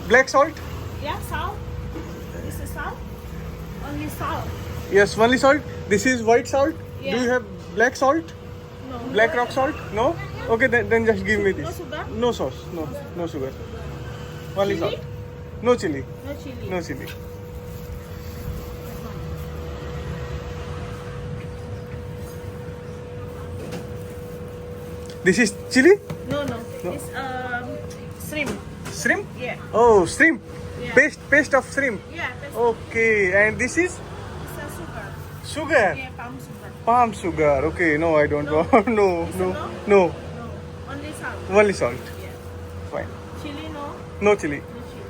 Black salt? Yeah. Salt. This is salt. Only salt. Yes, only salt. This is white salt. Yeah. Do you have black salt? No. Black rock salt? No? Okay, then just give me this. No sugar? No sauce. No sugar. Only Chili? salt. No chili. No chili. No chili. This is chili? No. No. It's shrimp. Shrimp? Yeah. Oh, shrimp. Yeah. Paste of shrimp. Yeah. That's Okay, and this is it's a sugar. sugar. Yeah. Palm sugar. Palm sugar. Okay, no, I don't No. want. No. This no? No. No. Only salt. Only salt. Yeah. Fine. Chili no. No chili. No chili.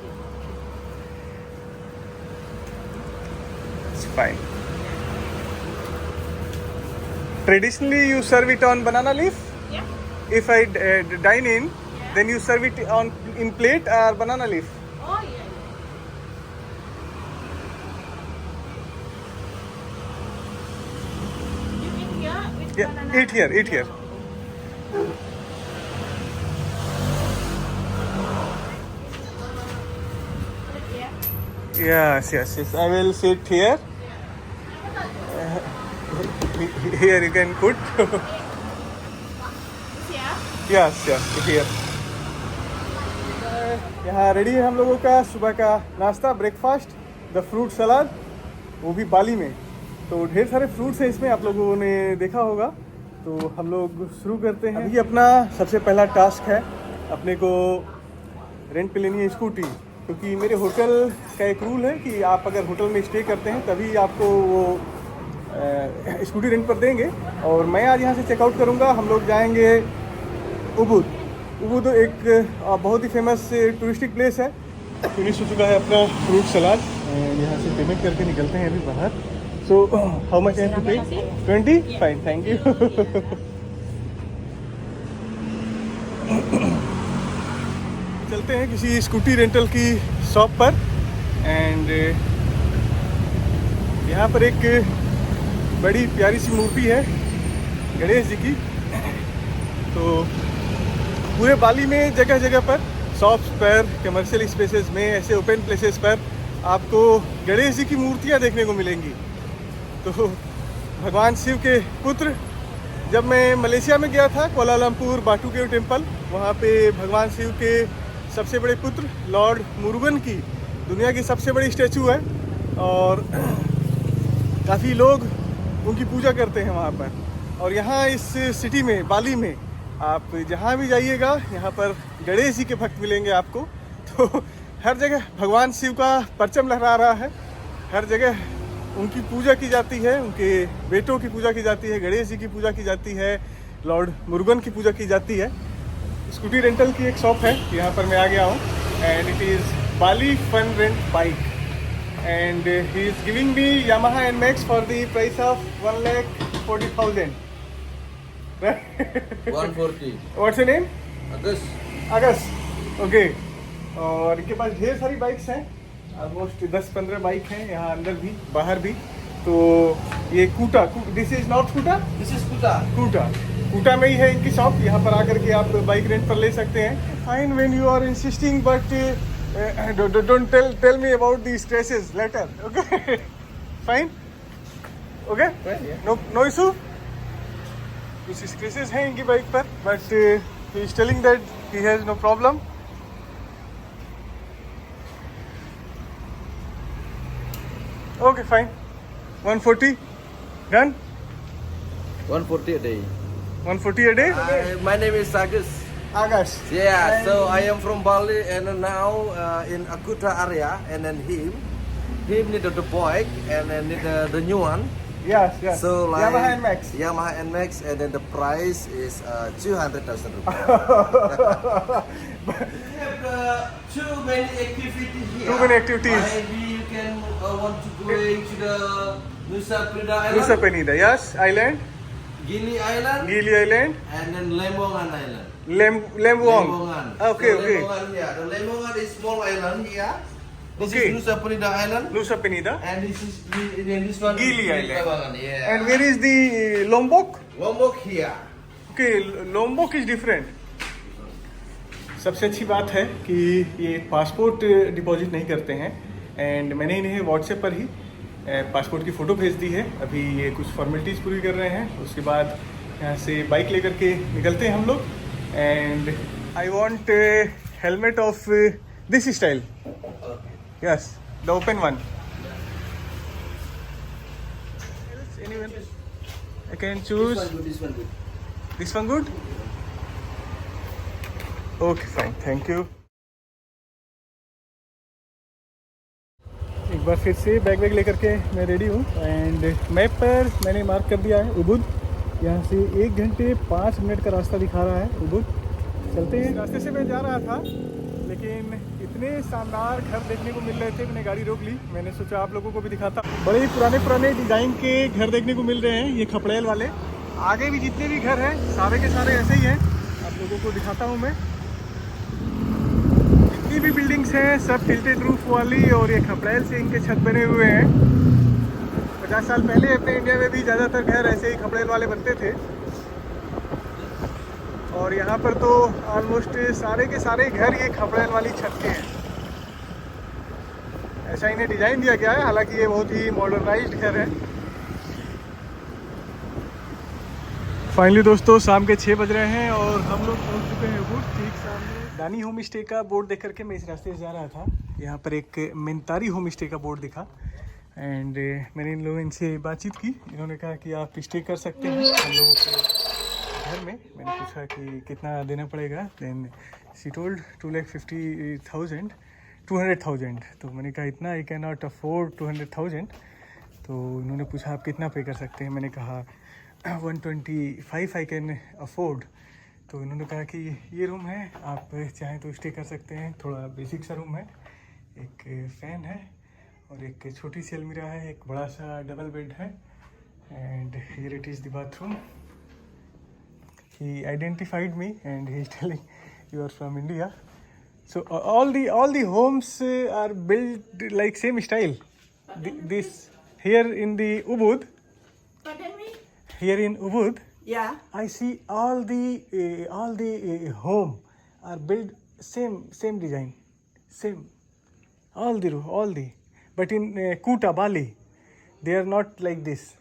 It's fine. Traditionally, you serve it on banana leaf. Yeah. If I dine in, Yeah. then you serve it on in plate or banana leaf. Oh yeah. You eat here with Yeah, banana. eat here. Eat here. Yeah. Yes. I will sit here. Here you can put. Yeah. yes, here. यहाँ ready है हम लोगों का सुबह का नाश्ता breakfast the fruit salad, वो भी बाली में। तो ढेर सारे फ्रूट्स हैं इसमें, आप लोगों ने देखा होगा। तो हम लोग शुरू करते हैं। अभी अपना सबसे पहला टास्क है, अपने को रेंट पे लेनी है स्कूटी, क्योंकि मेरे होटल का एक रूल है कि आप अगर होटल में स्टे करते हैं तभी आपको वो स्कूटी रेंट पर देंगे। और मैं आज यहाँ से चेकआउट करूँगा, हम लोग जाएंगे उबुद। उबुद एक बहुत ही फेमस टूरिस्टिक प्लेस है। फिनिश हो चुका है अपना फ्रूट सलाद, यहाँ से पेमेंट करके निकलते हैं अभी बाहर। सो हाउ मच है टू पे? 20? Fine, thank you. चलते हैं किसी स्कूटी रेंटल की शॉप पर। एंड यहाँ पर एक बड़ी प्यारी सी मूर्ति है गणेश जी की। तो पूरे बाली में जगह जगह पर शॉप्स पर, कमर्शियल स्पेसेस में, ऐसे ओपन प्लेसेस पर आपको गणेश जी की मूर्तियाँ देखने को मिलेंगी। तो भगवान शिव के पुत्र, जब मैं मलेशिया में गया था कोलालमपुर बाटू केव टेम्पल, वहाँ पे भगवान शिव के सबसे बड़े पुत्र लॉर्ड मुरुगन की दुनिया की सबसे बड़ी स्टैचू है और काफ़ी लोग उनकी पूजा करते हैं वहाँ पर। और यहाँ इस सिटी में, बाली में, आप जहाँ भी जाइएगा यहाँ पर गणेश जी के भक्त मिलेंगे आपको। तो हर जगह भगवान शिव का परचम लहरा रहा है, हर जगह उनकी पूजा की जाती है, उनके बेटों की पूजा की जाती है, गणेश जी की पूजा की जाती है, लॉर्ड मुरुगन की पूजा की जाती है। स्कूटी रेंटल की एक शॉप है, यहाँ पर मैं आ गया हूँ। And it is Bali fun rent bike and he is giving me Yamaha NMAX for the price of 1,40,000। 140. What's your name? August. August, okay. और इनके पास ढेर सारी बाइक्स हैं, ऑलमोस्ट 10-15 बाइक हैं, यहाँ अंदर भी बाहर भी। तो ये कूटा, दिस इज नॉट कूटा, This is Kuta. कूटा में ही है इनकी शॉप। यहाँ पर आकर के आप बाइक रेंट पर ले सकते हैं। Fine when you are insisting, but don't tell me about the stresses later, okay? Fine, okay, no issue. कुछ स्ट्रेसेस हैं इनकी बाइक पर, but he is telling that he has no problem. Okay, fine. 140, done. 140 a day. 140 a day. My name is Agus. Agas. Yeah, so I am from Bali and now in Akuta area, and then him need the bike and then need the new one. Yes, yes. So like Yamaha NMAX. Yamaha NMAX, and then the price is 200,000 rupees. We have too many activities here. Too many activities. Maybe you can want to go to the Nusa Penida Island, Nusa Penida, yes. Island. Gili Island, Gili Island. and then Lembongan Island. Lembong. Lembongan. Okay, So okay. Lembongan here. The Lembongan is small island here. This Okay. is Nusa Penida Island, Nusa Penida. and this one Gili is Island. Lembongan. Yeah. And where is the Lombok? Lombok here. Okay, Lombok is different. सबसे अच्छी बात है कि ये passport deposit नहीं करते हैं। And मैंने इन्हें व्हाट्सएप पर ही पासपोर्ट की फ़ोटो भेज दी है। अभी ये कुछ फॉर्मेलिटीज़ पूरी कर रहे हैं, उसके बाद यहाँ से बाइक लेकर के निकलते हैं हम लोग। And I want helmet of this style, yes, the open one. I can choose This one good. This one, good, okay, fine, thank you. एक बार फिर से बैग लेकर के मैं रेडी हूँ। एंड मैप पर मैंने मार्क कर दिया है उबुद। यहाँ से 1 घंटे 5 मिनट का रास्ता दिखा रहा है उबुद। चलते हैं। रास्ते से मैं जा रहा था, लेकिन इतने शानदार घर देखने को मिल रहे थे, मैंने गाड़ी रोक ली। मैंने सोचा आप लोगों को भी दिखाता। बड़े ही पुराने डिज़ाइन के घर देखने को मिल रहे हैं, ये खपड़ेल वाले। आगे भी जितने भी घर हैं सारे के सारे ऐसे ही हैं, आप लोगों को दिखाता हूँ मैं। जितनी भी बिल्डिंग्स हैं सब टिल्टेड रूफ वाली, और ये खपड़ेल से इनके छत बने हुए हैं। 50 साल पहले अपने इंडिया में भी ज़्यादातर घर ऐसे ही खपड़ेल वाले बनते थे। और यहाँ पर तो ऑलमोस्ट सारे के सारे घर ये खपड़ेल वाली छत के हैं। ऐसा इन्हें डिज़ाइन दिया गया है, हालांकि ये बहुत ही मॉडर्नाइज्ड घर है। फाइनली दोस्तों शाम के 6 बज रहे हैं और हम लोग पहुँच चुके हैं उबुद। ठीक सामने दानी होम स्टे का बोर्ड देख करके मैं इस रास्ते से जा रहा था। यहाँ पर एक मेंतारी होम स्टे का बोर्ड दिखा एंड मैंने इन लोगों इनसे बातचीत की। इन्होंने कहा कि आप स्टे कर सकते हैं हम लोगों के घर में। मैंने पूछा कि कितना देना पड़ेगा, देन शी टोल्ड 2,50,000 तो मैंने कहा इतना आई कैन नॉट अफोर्ड 200,000। तो इन्होंने पूछा आप कितना पे कर सकते हैं, मैंने कहा 125 आई कैन अफोर्ड। तो इन्होंने कहा कि ये रूम है, आप चाहें तो स्टे कर सकते हैं, थोड़ा बेसिक सा रूम है, एक फ़ैन है और एक छोटी सी अलमीरा है, एक बड़ा सा डबल बेड है and here it is the bathroom. He identified me and he is telling you are from India. So all the homes are built like same style. This here in the Ubud. Pardon me? Here in Ubud, Yeah. I see all the home are built same design, same all the. But in Kuta, Bali, they are not like this.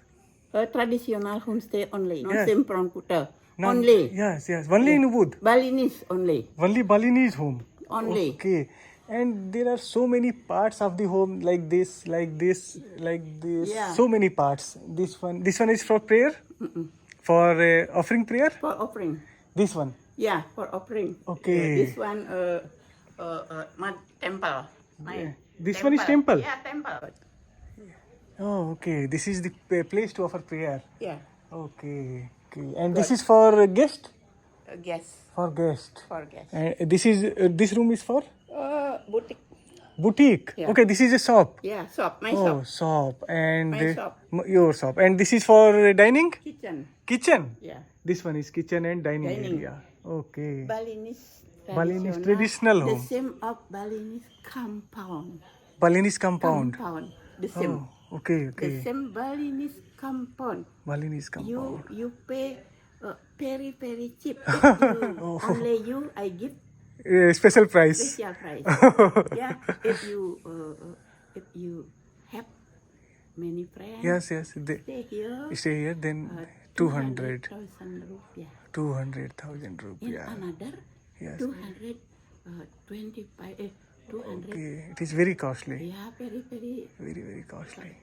A traditional homestay only, not Yes. same from Kuta. No, Only. Yes. Only in Ubud. Balinese only. Only Balinese home. Only. Okay. And there are so many parts of the home like this. Yeah. So many parts. This one is for prayer. For offering prayer. For offering. This one. Yeah, for offering. Okay. This one, my temple. My This one is temple. Yeah, temple. Oh, okay. This is the place to offer prayer. Yeah, Okay. And this is for guest. guest. For guest. For guest. And this room is for Boutique. boutique. Yeah. Okay. This is a shop. Yeah, shop. My Oh, shop. shop. And My shop. Your shop. And this is for dining. Kitchen. Kitchen. Yeah. This one is kitchen and dining Dining. area. Okay. Balinese. Balinese traditional The home. same of Balinese compound. Balinese compound. The same. Oh, okay. The same Balinese compound. Balinese compound. You pay very cheap. Only you I give Special price. special price. Yeah, if you have many friends. Yes. Stay here. Then 200. 200,000 rupiah. 200,000 In rupiah. another Yes. 225. 200. Okay. It is very costly. Yeah, very Very costly.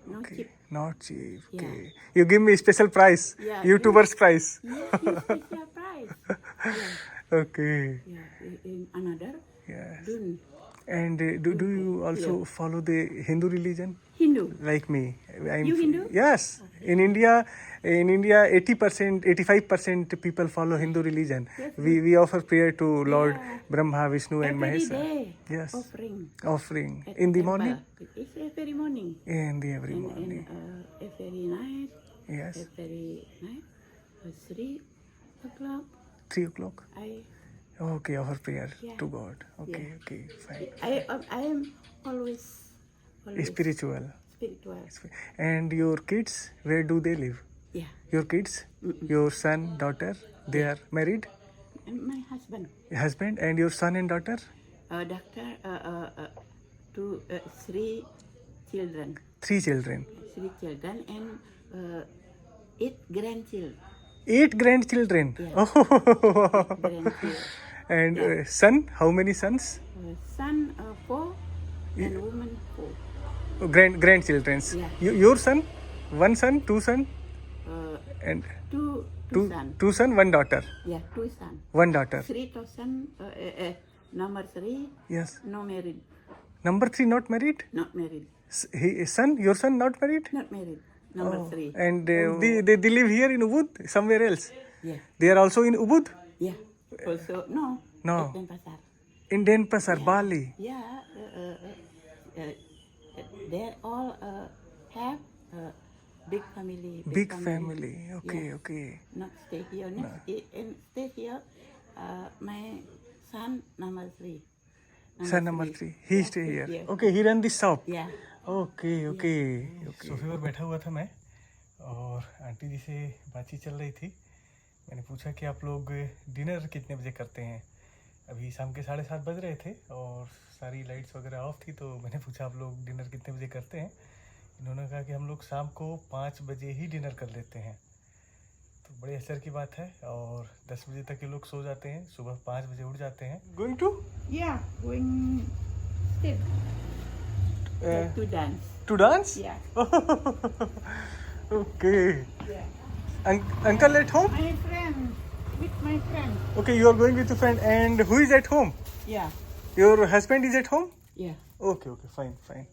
not Okay. cheap. Not cheap. Yeah. Okay. You give me special price. Yeah, YouTuber's price. Yeah, special price. Okay. Yeah, in another Yes. Dun And do you also follow the Hindu religion? Hindu. Like me. You Hindu? Yes. In India, 80%, 85% people follow Hindu religion. Yes. We offer prayer to Lord Brahma, Vishnu and Every Mahesh. day. Yes. Offering. Offering. at In the temple. morning? It's every morning. In the every And morning. every night. Yes. Every night. 3 o'clock. 3 o'clock. I Okay, offer prayer Yeah. to God. Okay, Yeah. okay, fine. I am always Spiritual. spiritual. And your kids, where do they live? Yeah. Your kids, your son, daughter, they are married? And my husband, Husband and your son and daughter? doctor, 3 children. 3 children. 3 children and 8 grandchildren. 8 grandchildren. Yeah. Oh, Grandchildren. and son, how many sons? Son 4 and woman 4. Oh, grandchildren. Yeah. Your son? 1 son, 2 son, and Two two son. 2 son, 1 daughter. Yeah, 2 son. 1 daughter. 3,000. Number 3, Yes. no married. Number 3 not married? Not married. Your son not married? Not married. Number 3. And they live here in Ubud, somewhere else. Yeah. They are also in Ubud? Yeah. Also, no. No. At Denpasar. In Denpasar, Bali. Yeah. They all have big family. Big family. Okay, Yeah. okay. Not stay here. And stay here. My son number 3. Son number 3. He Yeah, stay here. yeah. Okay, he run this shop. Yeah. Okay सोफे पर बैठा हुआ था मैं और aunty जी से बातचीत चल रही थी। मैंने पूछा कि आप लोग डिनर कितने बजे करते हैं। अभी शाम के 7:30 बज रहे थे और सारी लाइट्स वगैरह ऑफ थी, तो मैंने पूछा आप लोग डिनर कितने बजे करते हैं। इन्होंने कहा कि हम लोग शाम को 5 बजे ही डिनर कर लेते हैं। तो बड़े असर की बात है और 10 बजे तक ये लोग सो जाते हैं, सुबह 5 बजे उठ जाते हैं। Going to Yeah. Going step. To dance. To dance? Yeah. Okay. Yeah. Uncle at home? My friend, with my friend. Okay, you are going with your friend. And who is at home? Yeah. Your husband is at home? Yeah. Okay, fine. Fine.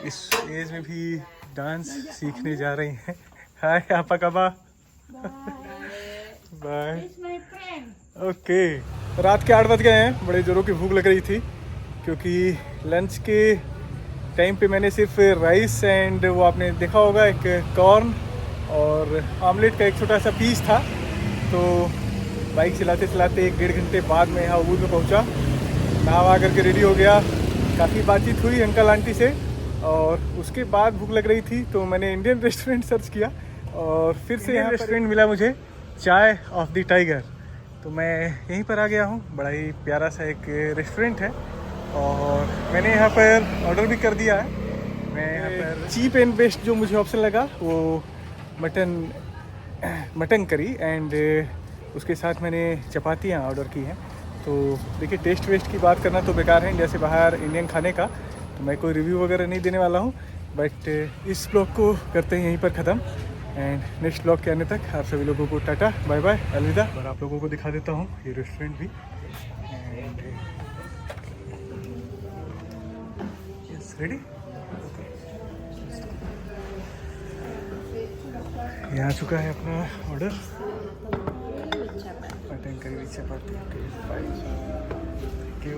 इस as में भी dance सीखने जा रही हैं. Hi आपा कबा. Bye. He's my friend. Okay. रात के 8 बज गए हैं. बड़े जोरों की भूख लग रही थी क्योंकि लंच के टाइम पे मैंने सिर्फ राइस एंड वो आपने देखा होगा एक कॉर्न और आमलेट का एक छोटा सा पीस था. तो बाइक चलाते चलाते 1-1.5 घंटे बाद में यहाँ उबूर में पहुँचा. नहा करके रेडी हो गया. काफ़ी बातचीत हुई अंकल आंटी से और उसके बाद भूख लग रही थी तो मैंने इंडियन रेस्टोरेंट सर्च किया और फिर से यहाँ रेस्टोरेंट मिला मुझे, चाय ऑफ द टाइगर. तो मैं यहीं पर आ गया हूँ. बड़ा ही प्यारा सा एक रेस्टोरेंट है और मैंने यहाँ पर ऑर्डर भी कर दिया है. मैं यहाँ पर चीप एंड बेस्ट जो मुझे ऑप्शन लगा वो मटन करी एंड उसके साथ मैंने चपातियाँ ऑर्डर की हैं. तो देखिए टेस्ट वेस्ट की बात करना तो बेकार है इंडिया से बाहर इंडियन खाने का, तो मैं कोई रिव्यू वगैरह नहीं देने वाला हूँ. बट इस ब्लॉग को करते हैं यहीं पर ख़त्म एंड नेक्स्ट ब्लॉग के आने तक आप सभी लोगों को टाटा बाय बाय अलविदा. और आप लोगों को दिखा देता हूँ ये रेस्टोरेंट भी. And yes ready. ये आ चुका है अपना order. Mutton curry with chapati. Thank you.